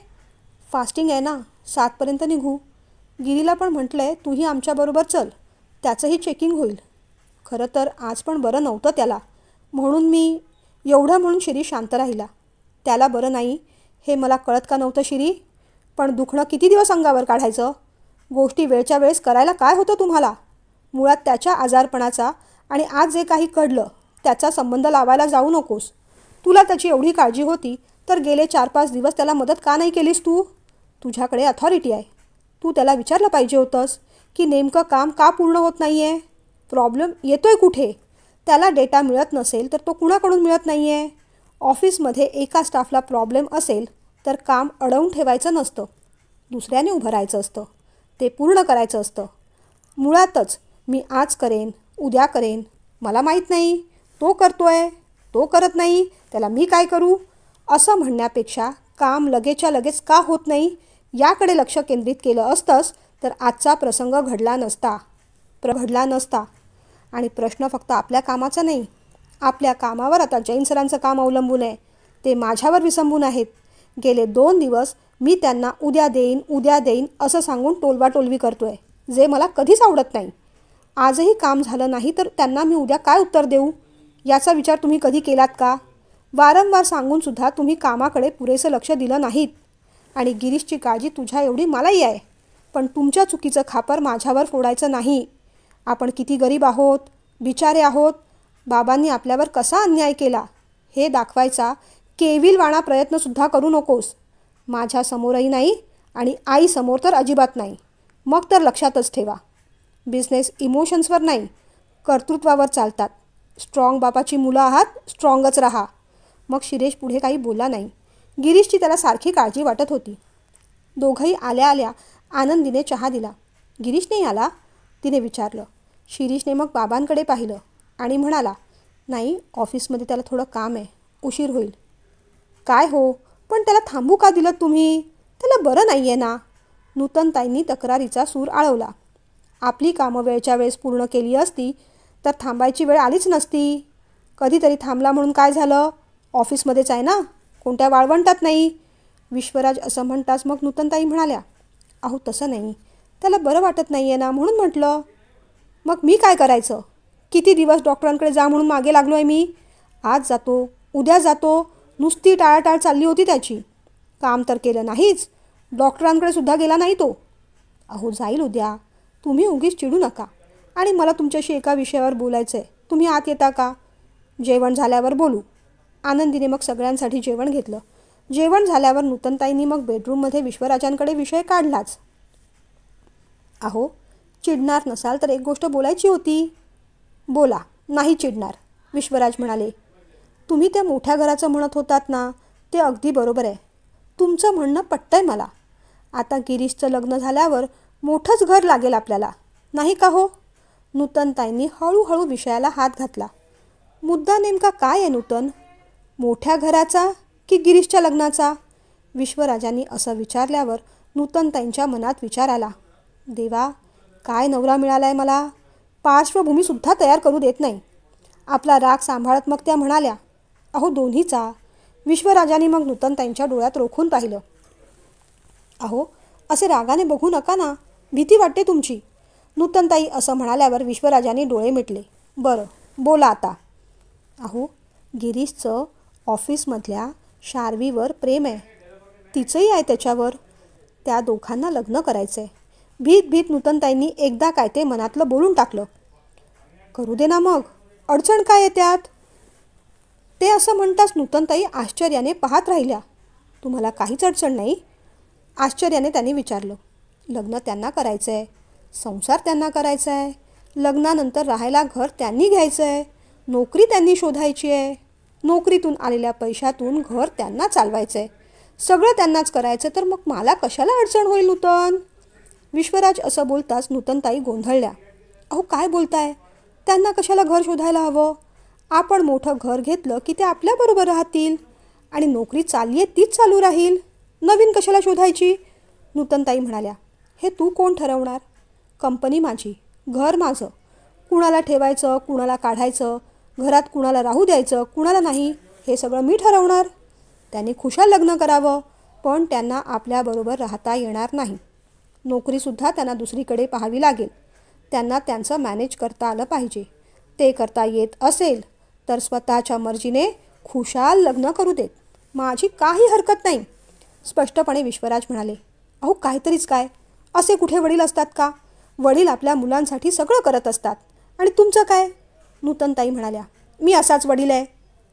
फास्टिंग आहे ना, 7पर्यंत निघू. गिरीला पण म्हटलं आहे तूही आमच्याबरोबर चल, त्याचंही चेकिंग होईल. खरं तर आज पण बरं नव्हतं त्याला, म्हणून मी. एवढं म्हणून शिरी शांत राहिला. त्याला बरं नाही हे मला कळत का नव्हतं शिरी? पण दुखणं किती दिवस अंगावर काढायचं? गोष्टी वेळच्या वेळेस करायला काय होतं तुम्हाला? मुळात त्याच्या आजारपणाचा आणि आज जे काही घडलं त्याचा संबंध लावायला जाऊ नकोस. तुला त्याची एवढी काळजी होती तर गेले 4-5 दिवस त्याला मदत का नाही केलीस तू? तुझ्याकडे अथॉरिटी आहे. तू त्याला विचारलं पाहिजे होतंस की नेमकं काम का पूर्ण होत नाही आहे? प्रॉब्लेम येतोय कुठे? त्याला डेटा मिळत नसेल तर तो कुणाकडून मिळत नाही आहे? ऑफिसमध्ये एका स्टाफला प्रॉब्लेम असेल तर काम अडवून ठेवायचं नसतं, दुसऱ्याने उभं राहायचं असतं, ते पूर्ण करायचं असतं. मुळातच मी आज करेन, उद्या करेन, मला माहीत नाही, तो करतोय, तो करत नाही, त्याला मी काय करू, असं म्हणण्यापेक्षा काम लगेचच्या लगेच का होत नाही याकडे लक्ष केंद्रित केलं असतंस तर आजचा प्रसंग घडला नसता. आणि प्रश्न फक्त आपल्या कामाचा नाही. आपल्या कामावर आता जैन सरांचं काम अवलंबून आहे. ते माझ्यावर विसंबून आहेत. गेले 2 दिवस मी त्यांना उद्या देईन असं सांगून टोलवाटोलवी करतोय, जे मला कधीच आवडत नाही. आजही काम झालं नाही तर त्यांना मी उद्या काय उत्तर देऊ याचा विचार तुम्ही कधी केलात का? वारंवार सांगूनसुद्धा तुम्ही कामाकडे पुरेसं लक्ष दिलं नाहीत. आणि गिरीशची काळजी तुझ्या एवढी मलाही आहे, पण तुमच्या चुकीचं खापर माझ्यावर फोडायचं नाही. आपण किती गरीब आहोत, बिचारे आहोत, बाबांनी आपल्यावर कसा अन्याय केला हे दाखवायचा केविलवाणा प्रयत्नसुद्धा करू नकोस. माझ्यासमोरही नाही आणि आईसमोर तर अजिबात नाही. मग तर लक्षातच ठेवा, बिझनेस इमोशन्सवर नाही, कर्तृत्वावर चालतात. स्ट्रॉंग बापाची मुलं आहात, स्ट्रॉंगच राहा. मग शिरीष पुढे काही बोलला नाही. गिरीशची त्याला सारखी काळजी वाटत होती. दोघंही आल्या आल्या आनंदीने चहा दिला. गिरीश नाही आला? तिने विचारलं. शिरीषने मग बाबांकडे पाहिलं आणि म्हणाला, नाही, ऑफिसमध्ये त्याला थोडं काम आहे, उशीर होईल. काय हो, पण त्याला थांबू का दिलं तुम्ही? त्याला बरं नाही आहे ना? नूतनताईंनी तक्रारीचा सूर आळवला. आपली कामं वेळच्या वेळेस पूर्ण केली असती तर थांबायची वेळ आलीच नसती. कधीतरी थांबला म्हणून काय झालं? ऑफिसमध्येच आहे ना, कोणत्या वाळवंटात नाही. विश्वराज असं म्हणताच मग नूतनताई म्हणाल्या, अहो तसं नाही, त्याला बरं वाटत नाही आहे ना म्हणून म्हटलं. मग मी काय करायचं? किती दिवस डॉक्टरांकडे जा म्हणून मागे लागलो आहे मी. आज जातो, उद्या जातो, नुसती टाळाटाळ चालली होती त्याची. काम तर केलं नाहीच, डॉक्टरांकडे सुद्धा गेला नाही तो. अहो जाईल उद्या, तुम्ही उगीच चिडू नका. आणि मला तुमच्याशी एका विषयावर बोलायचं आहे, तुम्ही आत येता का? जेवण झाल्यावर बोलू. आनंदीने मग सगळ्यांसाठी जेवण घेतलं. जेवण झाल्यावर नूतनताईंनी मग बेडरूममध्ये विश्वराजांकडे विषय काढलाच. अहो, चिडणार नसाल तर एक गोष्ट बोलायची होती. बोला, नाही चिडणार, विश्वराज म्हणाले. तुम्ही त्या मोठ्या घराचं म्हणत होतात ना, ते अगदी बरोबर आहे. तुमचं म्हणणं पटतंय मला. आता गिरीशचं लग्न झाल्यावर मोठंच घर लागेल आपल्याला, नाही का हो? नूतनताईंनी हळूहळू विषयाला हात घातला. मुद्दा नेमका काय आहे नूतन? मोठ्या घराचा की गिरीशच्या लग्नाचा? विश्वराजांनी असं विचारल्यावर नूतनताईंच्या मनात विचार आला. देवा, काय नवरा मिळालाय मला, पार्श्वभूमीसुद्धा तयार करू देत नाही. आपला राग सांभाळत मग त्या म्हणाल्या, अहो दोन्हीचा. विश्वराजांनी मग नूतनताईंच्या डोळ्यात रोखून पाहिलं. अहो, असे रागाने बघू नका ना, भीती वाटते तुमची. नूतनताई असं म्हणाल्यावर विश्वराजांनी डोळे मिटले. बरं, बोला आता. अहो, गिरीशचं ऑफिसमधल्या शार्वीवर प्रेम आहे. तिचंही आहे त्याच्यावर. त्या दोघांना लग्न करायचं आहे. भीत भीत नूतनताईंनी एकदा काय ते मनातलं बोलून टाकलं. करू दे ना मग, अडचण काय आहे त्यात? ते असं म्हणताच नूतनताई आश्चर्याने पाहत राहिल्या. तुम्हाला काहीच अडचण नाही? आश्चर्याने त्यांनी विचारलं. लग्न त्यांना करायचं आहे, संसार त्यांना करायचा आहे, लग्नानंतर राहायला घर त्यांनी घ्यायचं आहे, नोकरी त्यांनी शोधायची आहे, नोकरीतून आलेल्या पैशातून घर त्यांना चालवायचं आहे, सगळं त्यांनाच करायचं. तर मग मला कशाला अडचण होईल नूतन? विश्वराज असं बोलताच नूतनताई गोंधळल्या. अहो, काय बोलताय? त्यांना कशाला घर शोधायला हवं? आपण मोठं घर घेतलं की ते आपल्याबरोबर राहतील आणि नोकरी चालली आहे तीच चालू राहील. नवीन कशाला शोधायची? नूतनताई म्हणाल्या. हे तू कोण ठरवणार? कंपनी माझी, घर माझं. कुणाला ठेवायचं, कुणाला काढायचं, घरात कुणाला राहू द्यायचं, कुणाला नाही, हे सगळं मी ठरवणार. त्यांनी खुशाल लग्न करावं, पण त्यांना आपल्याबरोबर राहता येणार नाही. नोकरीसुद्धा त्यांना दुसरीकडे पाहावी लागेल. त्यांना त्यांचं मॅनेज करता आलं पाहिजे. ते करता येत असेल तर स्वतःच्या मर्जीने खुशाल लग्न करू देत. माझी काही हरकत नाही, स्पष्टपणे विश्वराज म्हणाले. अहो, काहीतरीच काय, असे कुठे वडील असतात का? वडील आपल्या मुलांसाठी सगळं करत असतात. आणि तुमचं काय? नूतनताई म्हणाल्या. मी असाच वडील आहे.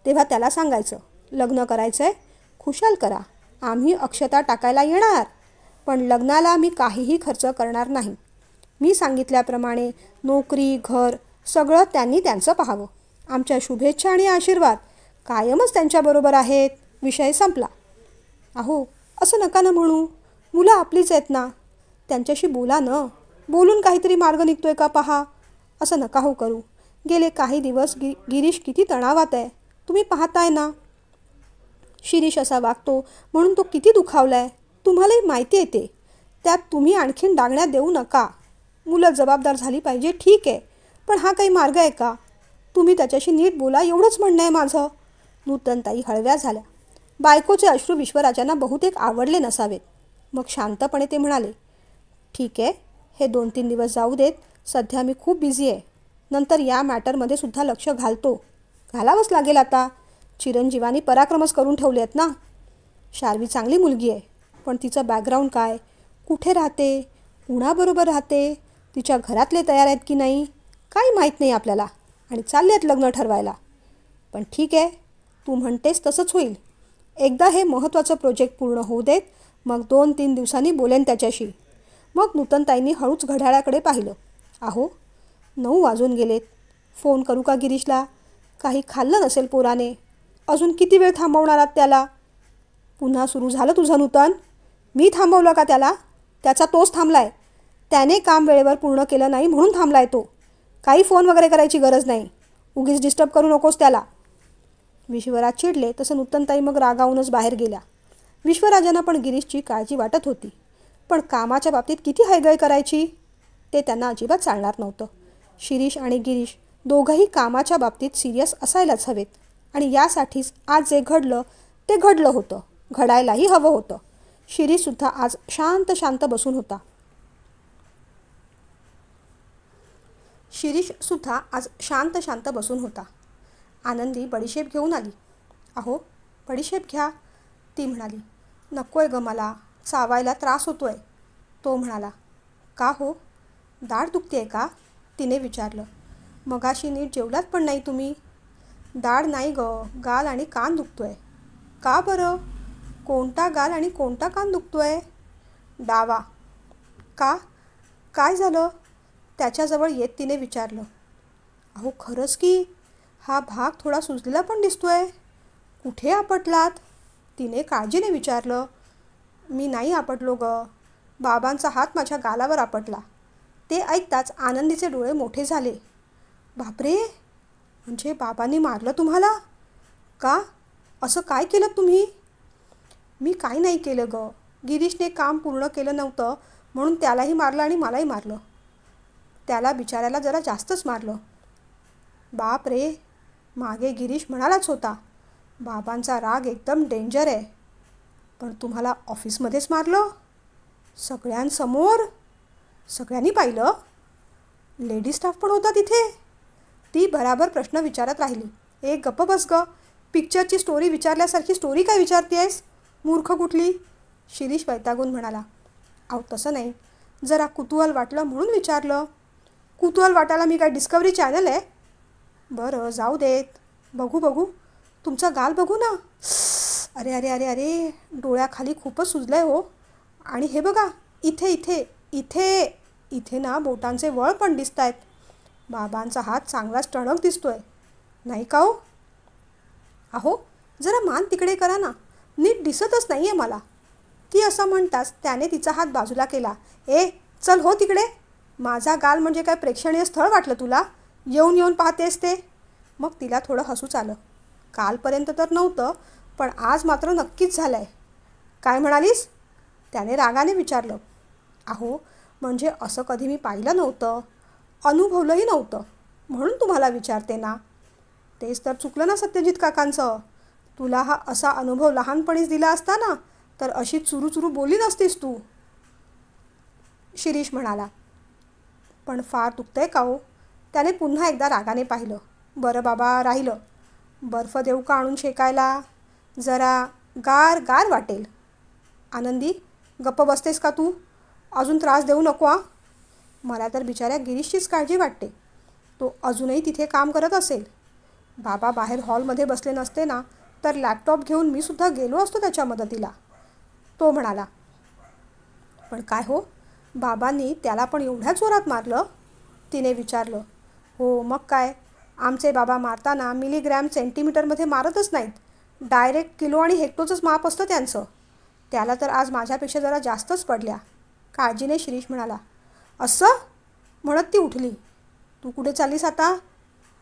तेव्हा त्याला सांगायचं, लग्न करायचं आहे, खुशाल करा. आम्ही अक्षता टाकायला येणार, पण लग्नाला मी काहीही खर्च करणार नाही. मी सांगितल्याप्रमाणे नोकरी, घर सगळं त्यांनी त्यांचं पाहावं. आमच्या शुभेच्छा आणि आशीर्वाद कायमच त्यांच्याबरोबर आहेत. विषय संपला. अहो, असं नका ना म्हणू. मुलं आपलीच आहेत ना, त्यांच्याशी बोला न. बोलून काहीतरी मार्ग निघतोय का पहा. असं नका हो करू. गेले काही दिवस गिरीश किती तणावात आहे, तुम्ही पाहताय ना. शिरीष असा वागतो म्हणून तो किती दुखावलाय, तुम्हालाही माहिती आहे ते. त्यात तुम्ही आणखीन डागण्यात देऊ नका. मुलं जबाबदार झाली पाहिजे, ठीक आहे, पण हा काही मार्ग आहे का? तुम्ही त्याच्याशी नीट बोला, एवढंच म्हणणं आहे माझं. नूतनताई हळव्या झाल्या. बायकोचे अश्रू विश्वराजांना बहुतेक आवडले नसावेत. मग शांतपणे ते म्हणाले, ठीक आहे, हे 2-3 दिवस जाऊ देत. सध्या मी खूप बिझी आहे. नंतर या मॅटरमध्ये सुद्धा लक्ष घालावंच लागेल आता. चिरंजीवानी पराक्रमच करून ठेवले आहेत ना. शार्वी चांगली मुलगी आहे, पण तिचं बॅकग्राऊंड काय, कुठे राहते, कुणाबरोबर राहते, तिच्या घरातले तयार आहेत की नाही, काही माहीत नाही आपल्याला. आणि चालले आहेत लग्न ठरवायला. पण ठीक आहे, तू म्हणतेस तसंच होईल. एकदा हे महत्त्वाचं प्रोजेक्ट पूर्ण होऊ देत, मग 2-3 दिवसांनी बोलेन त्याच्याशी. मग नूतनताईंनी हळूच घड्याळाकडे पाहिलं. अहो, 9 वाजून गेलेत. फोन करू का गिरीशला? काही खाल्लं नसेल पोराने. अजून किती वेळ थांबवणार आहात त्याला? पुन्हा सुरू झालं तुझं नूतन. मी थांबवलं का त्याला? त्याचा तोच थांबलाय. त्याने काम वेळेवर पूर्ण केलं नाही म्हणून थांबलाय तो. काही फोन वगैरे करायची गरज नाही. उगीच डिस्टर्ब करू नकोस त्याला. विश्वराज चिडले तसं नूतनताई मग रागावूनच बाहेर गेल्या. विश्वराजांना पण गिरीशची काळजी वाटत होती, पण कामाच्या बाबतीत किती हयगय करायची ते त्यांना अजिबात चालणार नव्हतं. शिरीष आणि गिरीश दोघंही कामाच्या बाबतीत सिरियस असायलाच हवेत. आणि यासाठीच आज जे घडलं ते घडलं होतं, घडायलाही हवं होतं. शिरीषसुद्धा आज शांत शांत बसून होता. शिरीषसुद्धा आज शांत शांत बसून होता. आनंदी बडीशेप घेऊन आली. अहो, बडीशेप घ्या, ती म्हणाली. नको आहे गं मला, चावायला त्रास होतो आहे. तो म्हणाला. का हो, दाढ दुखते आहे का? तिने विचारलं. मगाशी नीट जेवलात पण नाही तुम्ही. दाढ नाही गं, गाल आणि कान दुखतो आहे. का बरं? कोणता गाल आणि कोणता कान दुखतोय? डावा. का? काय झालं? त्याच्याजवळ येत तिने विचारलं. अहो खरंच की, हा भाग थोडा सुजलेला पण दिसतोय. कुठे आपटलात? तिने काळजीने विचारलं. मी नाही आपटलो ग. बाबांचा हात माझ्या गालावर आपटला. ते ऐकताच आनंदीचे डोळे मोठे झाले. बापरे, म्हणजे बाबांनी मारलं तुम्हाला? का? असं काय केलं तुम्ही? मी काही नाही केलं ग. गिरीशने काम पूर्ण केलं नव्हतं म्हणून त्यालाही मारलं आणि मलाही मारलं. त्याला बिचाऱ्याला जरा जास्तच मारलं. बाप रे, मागे गिरीश म्हणालाच होता, बाबांचा राग एकदम डेंजर आहे. पण तुम्हाला ऑफिसमध्येच मारलं? सगळ्यांसमोर? सगळ्यांनी पाहिलं? लेडी स्टाफ पण होता तिथे? ती भराभर प्रश्न विचारत राहिली. एक गप्प बस ग. पिक्चरची स्टोरी विचारल्यासारखी स्टोरी काय विचारतेस? मूर्ख कुठली? शिरीष वैतागून म्हणाला. अहो तसं नाही, जरा कुतूहल वाटलं म्हणून विचारलं. कुतूहल वाटायला मी काय डिस्कवरी चॅनल आहे? बरं जाऊ देत. बघू बघू, तुमचा गाल बघू ना. अरे अरे अरे अरे, डोळ्याखाली खूपच सुजलं हो. आणि हे बघा, इथे इथे इथे इथे ना बोटांचे वळ पण दिसत आहेत. बाबांचा हात चांगलाच टणक दिसतोय, नाही का हो? अहो जरा मान तिकडे करा ना, नीट दिसतच नाही आहे मला. ती असं म्हणताच त्याने तिचा हात बाजूला केला. ए चल हो तिकडे. माझा गाल म्हणजे काय प्रेक्षणीय स्थळ वाटलं तुला? येऊन येऊन पाहतेस ते? मग तिला थोडं हसूच आलं. कालपर्यंत तर नव्हतं, पण आज मात्र नक्कीच झालं आहे. काय म्हणालीस? त्याने रागाने विचारलं. अहो म्हणजे असं कधी मी पाहिलं नव्हतं, अनुभवलंही नव्हतं, म्हणून तुम्हाला विचारते ना. तेच तर चुकलं ना सत्यजित काकांचं. तुला हा असा अनुभव लहानपणीच दिला असता ना, तर अशी चुरू बोलली नसतीस तू. शिरीष म्हणाला. पण फार दुखतंय का हो? त्याने पुन्हा एकदा रागाने पाहिलं. बरं बाबा राहिलं. बर्फ देऊ का आणून शेकायला? जरा गार गार वाटेल. आनंदी, गप्प बसतेस का तू? अजून त्रास देऊ नको हा. मला तर बिचाऱ्या गिरीशचीच काळजी वाटते. तो अजूनही तिथे काम करत असेल. बाबा बाहेर हॉलमध्ये बसले नसते ना, तर लॅपटॉप घेऊन मी सुद्धा गेलो असतो त्याच्या मदतीला, तो म्हणाला. पण काय हो, बाबांनी त्याला पण एवढ्या जोरात मारलं? तिने विचारलं. हो मग काय, आमचे बाबा मारताना मिलीग्रॅम सेंटीमीटरमध्ये मारतच नाहीत, डायरेक्ट किलो आणि हेक्टोचंच माप असतं त्यांचं. त्याला तर आज माझ्यापेक्षा जरा जास्तच पडल्या, काळजीने शिरीष म्हणाला. असं म्हणत ती उठली. तू कुठे चाललीस आता?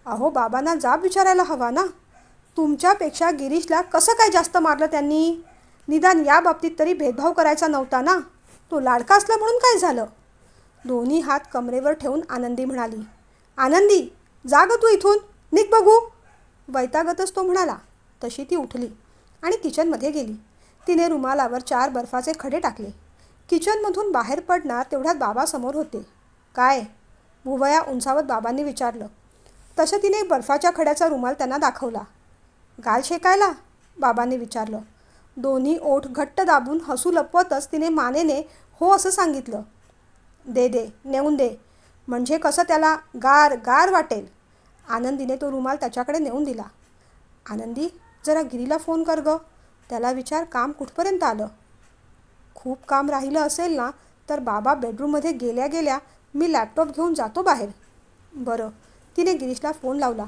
अहो बाबांना जाब विचारायला हवा ना. तुमच्यापेक्षा गिरीशला कसं काय जास्त मारलं त्यांनी? निदान या बाबतीत तरी भेदभाव करायचा नव्हता ना. तो लाडका असला म्हणून काय झालं? दोन्ही हात कमरेवर ठेवून आनंदी म्हणाली. आनंदी, जा गं तू इथून, निघ बघू. वैतागतच तो म्हणाला. तशी ती उठली आणि किचनमध्ये गेली. तिने रुमालावर 4 बर्फाचे खडे टाकले. किचनमधून बाहेर पडणार तेवढ्यात बाबा समोर होते. काय? भुवया उंचावत बाबांनी विचारलं. तसं तिने बर्फाच्या खड्याचा रुमाल त्यांना दाखवला. गाल शेकायला? बाबांनी विचारलं. दोन्ही ओठ घट्ट दाबून हसू लपवतच तिने मानेने हो असं सांगितलं. दे दे, नेऊन दे, म्हणजे कसं त्याला गार गार वाटेल. आनंदीने तो रुमाल त्याच्याकडे नेऊन दिला. आनंदी, जरा गिरीला फोन कर गं. त्याला विचार काम कुठपर्यंत आलं. खूप काम राहिलं असेल ना, तर बाबा बेडरूममध्ये गेल्या गेल्या मी लॅपटॉप घेऊन जातो बाहेर. बरं. तिने गिरीशला फोन लावला.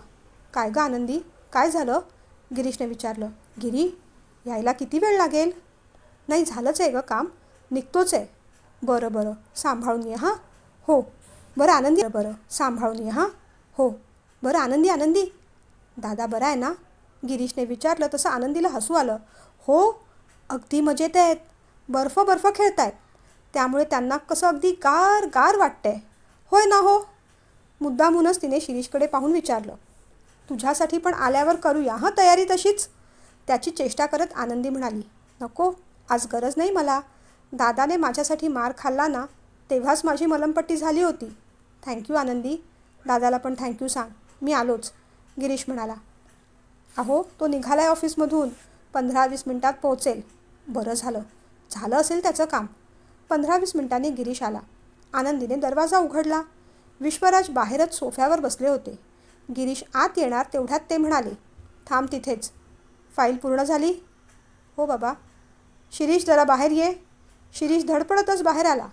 काय गं आनंदी, काय झालं? गिरीशने विचारलं. गिरी, यायला किती वेळ लागेल? नाही झालंच आहे गं काम, निघतोच आहे. बरं बरं, सांभाळून ये हां. हो. बरं आनंदी, बरं सांभाळून ये हां. हो. बरं आनंदी. आनंदी, दादा बरा आहे ना? गिरीशने विचारलं तसं आनंदीला हसू आलं. हो, अगदी मजेत आहेत. बर्फ खेळत आहेत, त्यामुळे त्यांना कसं अगदी गार गार वाटतंय. होय ना हो? मुद्दामूनच तिने शिरीषकडे पाहून विचारलं. तुझ्यासाठी पण आल्यावर करूया हां तयारी तशीच. त्याची चेष्टा करत आनंदी म्हणाली. नको, आज गरज नाही मला. दादाने माझ्यासाठी मार खाल्ला ना, तेव्हाच माझी मलमपट्टी झाली होती. थँक्यू आनंदी. दादाला पण थँक्यू सांग. मी आलोच, गिरीश म्हणाला. अहो तो निघालाय ऑफिसमधून, 15-20 मिनिटात पोहोचेल. बरं झालं, झालं असेल त्याचं काम. 15-20 मिनिटांनी गिरीश आला. आनंदीने दरवाजा उघडला. विश्वराज बाहेरच सोफ्यावर बसले होते. गिरीश आत येणार तेवढ्यात ते म्हणाले. थांब तिथेच. फाईल पूर्ण झाली? हो बाबा. शिरीष जरा बाहेर ये. शिरीष धडपडतच बाहेर आला.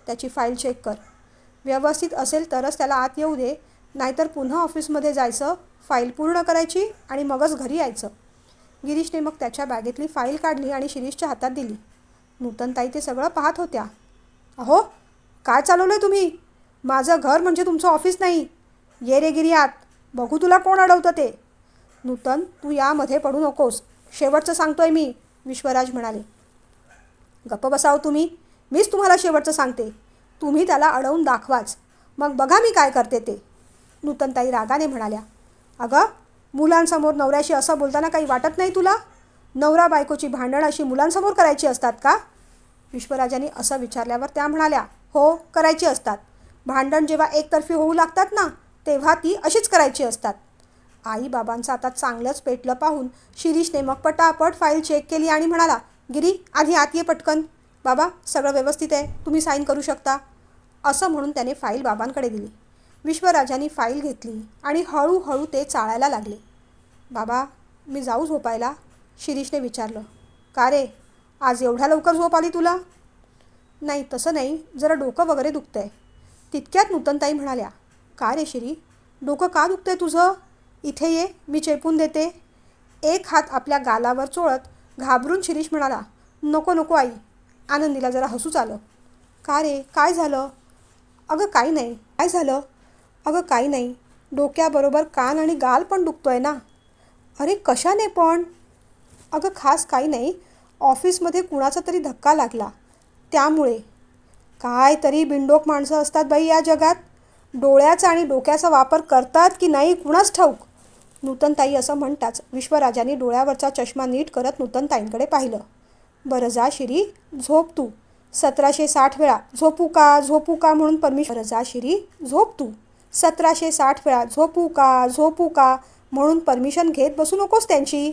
त्याची फाईल चेक कर. व्यवस्थित असेल तरच त्याला आत येऊ दे, नाहीतर पुन्हा ऑफिसमध्ये जायचं, फाईल पूर्ण करायची आणि मगच घरी यायचं. गिरीशने मग त्याच्या बॅगेतली फाईल काढली आणि शिरीषच्या हातात दिली. नूतनताई ते सगळं पाहत होत्या. अहो, काय चालवलं आहे तुम्ही? माझं घर म्हणजे तुमचं ऑफिस नाही. ये रे गिरी आत, बघू तुला कोण अडवतं ते. नूतन, तू यामध्ये पडू नकोस, शेवटचं सांगतोय मी, विश्वराज म्हणाले. गप्प बसाव तुम्ही, मीच तुम्हाला शेवटचं सांगते. तुम्ही त्याला अडवून दाखवाच, मग बघा मी काय करते ते, नूतनताई रागाने म्हणाल्या. अगं, मुलांसमोर नवऱ्याशी असं बोलताना काही वाटत नाही तुला? नवरा बायकोची भांडण अशी मुलांसमोर करायची असतात का? विश्वराजांनी असं विचारल्यावर त्या म्हणाल्या, हो, करायची असतात. भांडण जेव्हा एकतर्फी होऊ लागतात ना, तेव्हा ती अशीच करायची असतात. आईबाबांचं आता चांगलंच पेटलं पाहून शिरीषने मग पटापट फाईल चेक केली आणि म्हणाला, गिरी, आधी आत ये पटकन. बाबा, सगळं व्यवस्थित आहे, तुम्ही साईन करू शकता. असं म्हणून त्याने फाईल बाबांकडे दिली. विश्वराजांनी फाईल घेतली आणि हळूहळू ते चाळायला लागले. बाबा, मी जाऊ झोपायला? शिरीषने विचारलं. का रे, आज एवढ्या लवकर झोप आली तुला? नाही, तसं नाही, जरा डोकं वगैरे दुखतंय. तितक्यात नूतनताई म्हणाल्या, का रे शिरी, डोकं का दुखतंय तुझं? इथे ये, मी चेपून देते. एक हात आपल्या गालावर चोळत घाबरून शिरीष म्हणाला, नको नको आई. आनंदीला जरा हसूच आलं. का रे, काय झालं? अगं काही नाही. काय झालं? अगं काही नाही, डोक्याबरोबर कान आणि गाल पण दुखतोय ना. अरे कशाने पण? अगं खास काही नाही, ऑफिसमध्ये कुणाचा तरी धक्का लागला, त्यामुळे. काय तरी बिनडोक माणसं असतात बाई या जगात. डोळ्याचा आणि डोक्याचा वापर करतात की नाही कुणास ठाऊक. नूतनताई असं म्हणताच विश्वराजांनी डोळ्यावरचा चष्मा नीट करत नूतनताईंकडे पाहिलं. बरं जा शिरी, झोप तू. 1760 वेळा झोपू का झोपू का म्हणून परमिशन. बरं जा शिरी, झोप तू. 1760 वेळा झोपू का झोपू का म्हणून परमिशन घेत बसू नकोस त्यांची.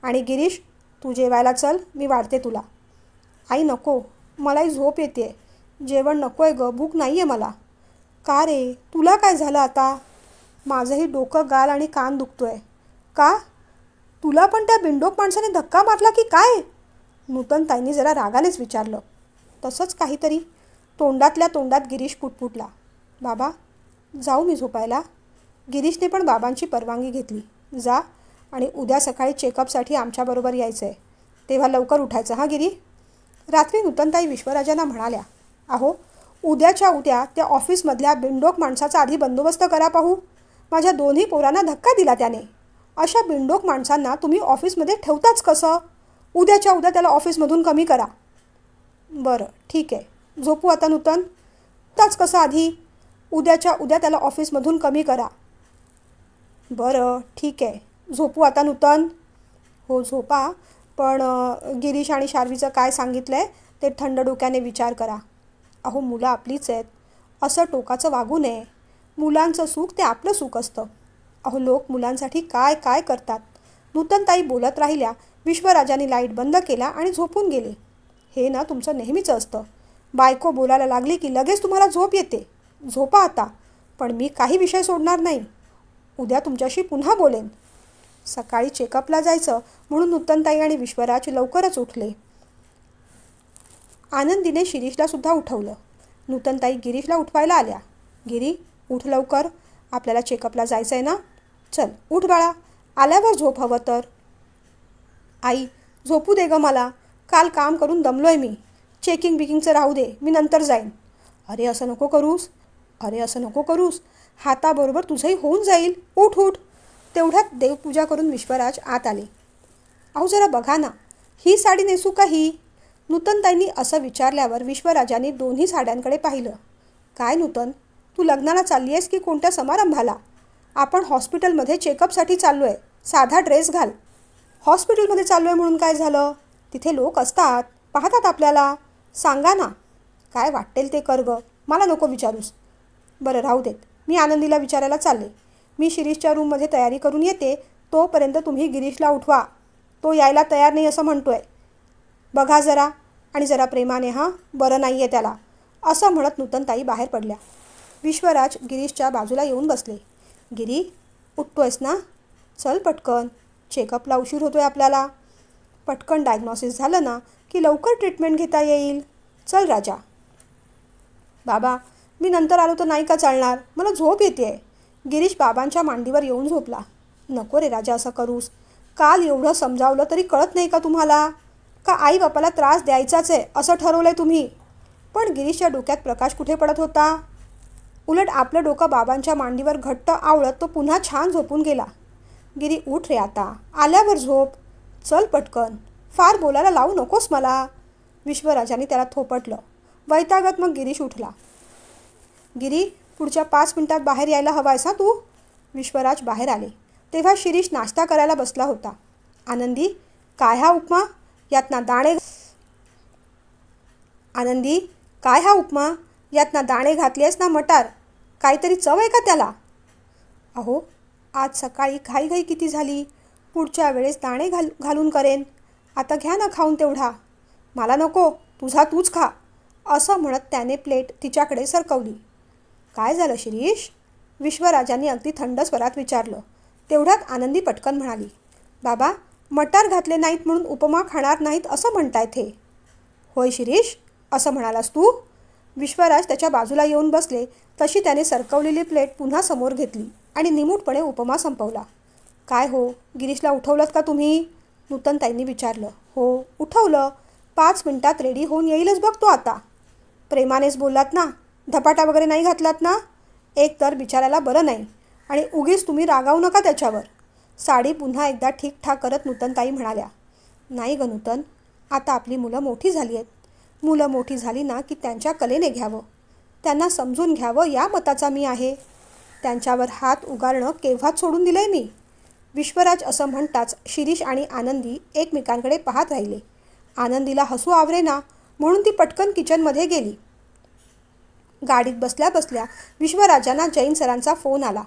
आणि गिरीश, तू जेवायला चल, मी वाढते तुला. आई नको, मलाही झोप येते. जेवण नको आहे गं, भूक नाही आहे मला. का रे, तुला काय झालं आता? माझंही डोकं, गाल आणि कान दुखतोय. का? तुला पण त्या बिंडोक माणसाने धक्का मारला की काय? नूतनताईंनी जरा रागानेच विचारलं. तसंच काहीतरी, तोंडातल्या तोंडात गिरीश पुटपुटला. बाबा, जाऊ मी झोपायला? गिरीशने पण बाबांची परवानगी घेतली. जा, आणि उद्या सकाळी चेकअपसाठी आमच्याबरोबर यायचं आहे. तेव्हा लवकर उठायचं हां गिरी. रात्री नूतनताई विश्वराजांना म्हणाल्या, अहो, उद्याच्या उद्या त्या ऑफिसमधल्या बिंडोक माणसाचा आधी बंदोबस्त करा पाहू. माझ्या दोन्ही पोरांना धक्का दिला त्याने. अशा बिंडोक माणसांना तुम्ही ऑफिसमध्ये ठेवताच कसं? उद्याच्या उद्या त्याला ऑफिसमधून कमी करा. बरं ठीक आहे, झोपू आता नूतन? त्याच कसं आधी? उद्याच्या उद्या त्याला ऑफिसमधून कमी करा. बरं ठीक आहे, झोपू आता नूतन? हो झोपा, पण गिरीश आणि शार्वीचं काय सांगितलं आहे ते थंड डोक्याने विचार करा. अहो, मुलं आपलीच आहेत, असं टोकाचं वागू नये. मुलांचं सुख ते आपलं सुख असतं. अहो, लोक मुलांसाठी काय काय करतात. नूतनताई बोलत राहिल्या. विश्वराजांनी लाईट बंद केला आणि झोपून गेले. हे ना तुमचं नेहमीचं असतं. बायको बोलायला लागली की लगेच तुम्हाला झोप येते. झोपा आता, पण मी काही विषय सोडणार नाही. उद्या तुमच्याशी पुन्हा बोलेन. सकाळी चेकअपला जायचं म्हणून नूतनताई आणि विश्वराज लवकरच उठले. आनंदीने शिरीषला सुद्धा उठवलं. नूतनताई गिरीशला उठवायला आल्या. गिरी, उठ लवकर, आपल्याला चेकअपला जायचं आहे ना. चल उठ बाळा, आल्यावर झोप हवं तर. आई, झोपू दे गं मला, काल काम करून दमलो आहे मी. चेकिंग बिकिंगचं राहू दे, मी नंतर जाईन. अरे असं नको करूस, अरे असं नको करूस, हाताबरोबर तुझंही होऊन जाईल. उठ उठ. तेवढ्यात देवपूजा करून विश्वराज आत आले. अहो जरा बघा ना, ही साडी नेसू का ही? नूतनताईंनी असं विचारल्यावर विश्वराजांनी दोन्ही साड्यांकडे पाहिलं. काय नूतन, तू लग्नाला चालली आहेस की कोणत्या समारंभाला? आपण हॉस्पिटलमध्ये चेकअपसाठी चाललो आहे, साधा ड्रेस घाल. हॉस्पिटलमध्ये चाललो आहे म्हणून काय झालं? तिथे लोक असतात, पाहतात आपल्याला. सांगा ना. काय वाटेल ते कर गं, मला नको विचारूस. बरं राहू देत, मी आनंदीला विचारायला चालले. मी शिरीषच्या रूममध्ये तयारी करून येते, तोपर्यंत तुम्ही गिरीशला उठवा. तो यायला तयार नाही असं म्हणतोय. बघा जरा, आणि जरा प्रेमाने हां, बरं नाही आहे त्याला, असं म्हणत नूतनताई बाहेर पडल्या. विश्वराज गिरीशच्या बाजूला येऊन बसले. गिरी, उठतोयस ना? चल पटकन, चेकअपला उशीर होतोय आपल्याला. पटकन डायग्नॉसिस झालं ना की लवकर ट्रीटमेंट घेता येईल. चल राजा. बाबा, मी नंतर आलो तर नाही का चालणार? मला झोप येते. गिरीश बाबांच्या मांडीवर येऊन झोपला. नको रे राजा असं करूस. काल एवढं समजावलं तरी कळत नाही का तुम्हाला? का आई बापाला त्रास द्यायचाच आहे असं ठरवलं आहे तुम्ही? पण गिरीशच्या डोक्यात प्रकाश कुठे पडत होता? उलट आपलं डोकं बाबांच्या मांडीवर घट्ट आवळत तो पुन्हा छान झोपून गेला. गिरी, उठ रे आता, आल्यावर झोप. चल पटकन, फार बोलायला लावू नकोस मला. विश्वराजाने त्याला थोपटलं. वैतागत मग गिरीश उठला. गिरी, पुढच्या 5 मिनिटात बाहेर यायला हवायस तू. विश्वराज बाहेर आले तेव्हा शिरीष नाश्ता करायला बसला होता. आनंदी, काय हा उपमा? यातना दाणे घातलेस ना मटार? काहीतरी चव आहे का त्याला? अहो, आज सकाळी घाईघाई किती झाली. पुढच्या वेळेस दाणे घालून करेन. आता घ्या ना खाऊन तेवढा. मला नको, तुझा तूच खा, असं म्हणत त्याने प्लेट तिच्याकडे सरकवली. काय झालं शिरीष? विश्वराजांनी अगदी थंड स्वरात विचारलं. तेवढ्यात आनंदी पटकन म्हणाली, बाबा, मटार घातले नाहीत म्हणून उपमा खाणार नाहीत असं म्हणतायत हे. होय शिरीष, असं म्हणालास तू? विश्वराज त्याच्या बाजूला येऊन बसले तशी त्याने सरकवलेली प्लेट पुन्हा समोर घेतली आणि निमूटपणे उपमा संपवला. काय हो, गिरीशला उठवलंत का तुम्ही? नूतनताईंनी विचारलं. हो, उठवलं. 5 मिनिटात रेडी होऊन येईलच बघ तो आता. प्रेमानेच बोललात ना? धपाटा वगैरे नाही घातलात ना? एक तर बिचारायला बरं नाही आणि उगीच तुम्ही रागावू नका त्याच्यावर. साडी पुन्हा एकदा ठीकठाक करत नूतनताई म्हणाल्या. नाही ग नूतन, आता आपली मुलं मोठी झाली आहेत. मुलं मोठी झाली ना की त्यांच्या कलेने घ्यावं, त्यांना समजून घ्यावं या मताचा मी आहे. त्यांच्यावर हात उगारणं केव्हाच सोडून दिलं आहे मी. विश्वराज असं म्हणताच शिरीष आणि आनंदी एकमेकांकडे पाहत राहिले. आनंदीला हसू आवरेना म्हणून ती पटकन किचनमध्ये गेली. गाडीत बसल्या बसल्या विश्वराजांना जैन सरांचा फोन आला.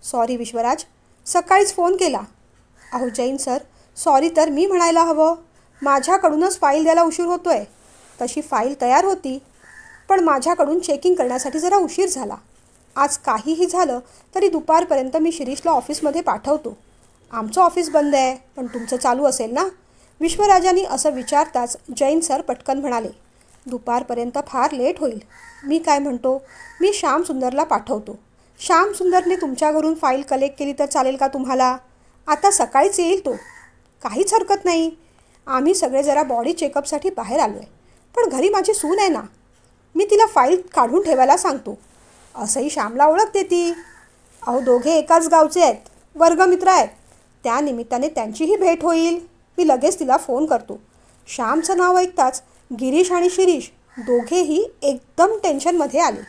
सॉरी विश्वराज, सकाळीच फोन केला. अहो जैन सर, सॉरी तर मी म्हणायला हवं. माझ्याकडूनच फाईल द्यायला उशीर होतोय. तशी फाईल तयार होती, पण माझ्याकडून चेकिंग करण्यासाठी जरा उशीर झाला. आज काहीही झालं तरी दुपारपर्यंत मी शिरीषला ऑफिसमध्ये पाठवतो. आमचं ऑफिस बंद आहे, पण तुमचं चालू असेल ना? विश्वराजांनी असं विचारताच जैन सर पटकन म्हणाले, दुपारपर्यंत फार लेट होईल. मी काय म्हणतो, मी श्यामसुंदरला पाठवतो. श्यामसुंदरने तुमच्या घरून फाईल कलेक्ट केली तर चालेल का तुम्हाला? आता सकाळीच येईल तो. काहीच हरकत नाही. आम्ही सगळे जरा बॉडी चेकअपसाठी बाहेर आलो आहे, पण घरी माझी सून आहे ना, मी तिला फाईल काढून ठेवायला सांगतो. असंही श्यामला ओळखते ती. अहो दोघे एकाच गावचे आहेत, वर्गमित्र आहेत. त्या निमित्ताने त्यांचीही भेट होईल. मी लगेच तिला फोन करतो. श्यामचं नाव ऐकताच गिरीश आणि शिरीष दोघेही एकदम टेन्शनमध्ये आले.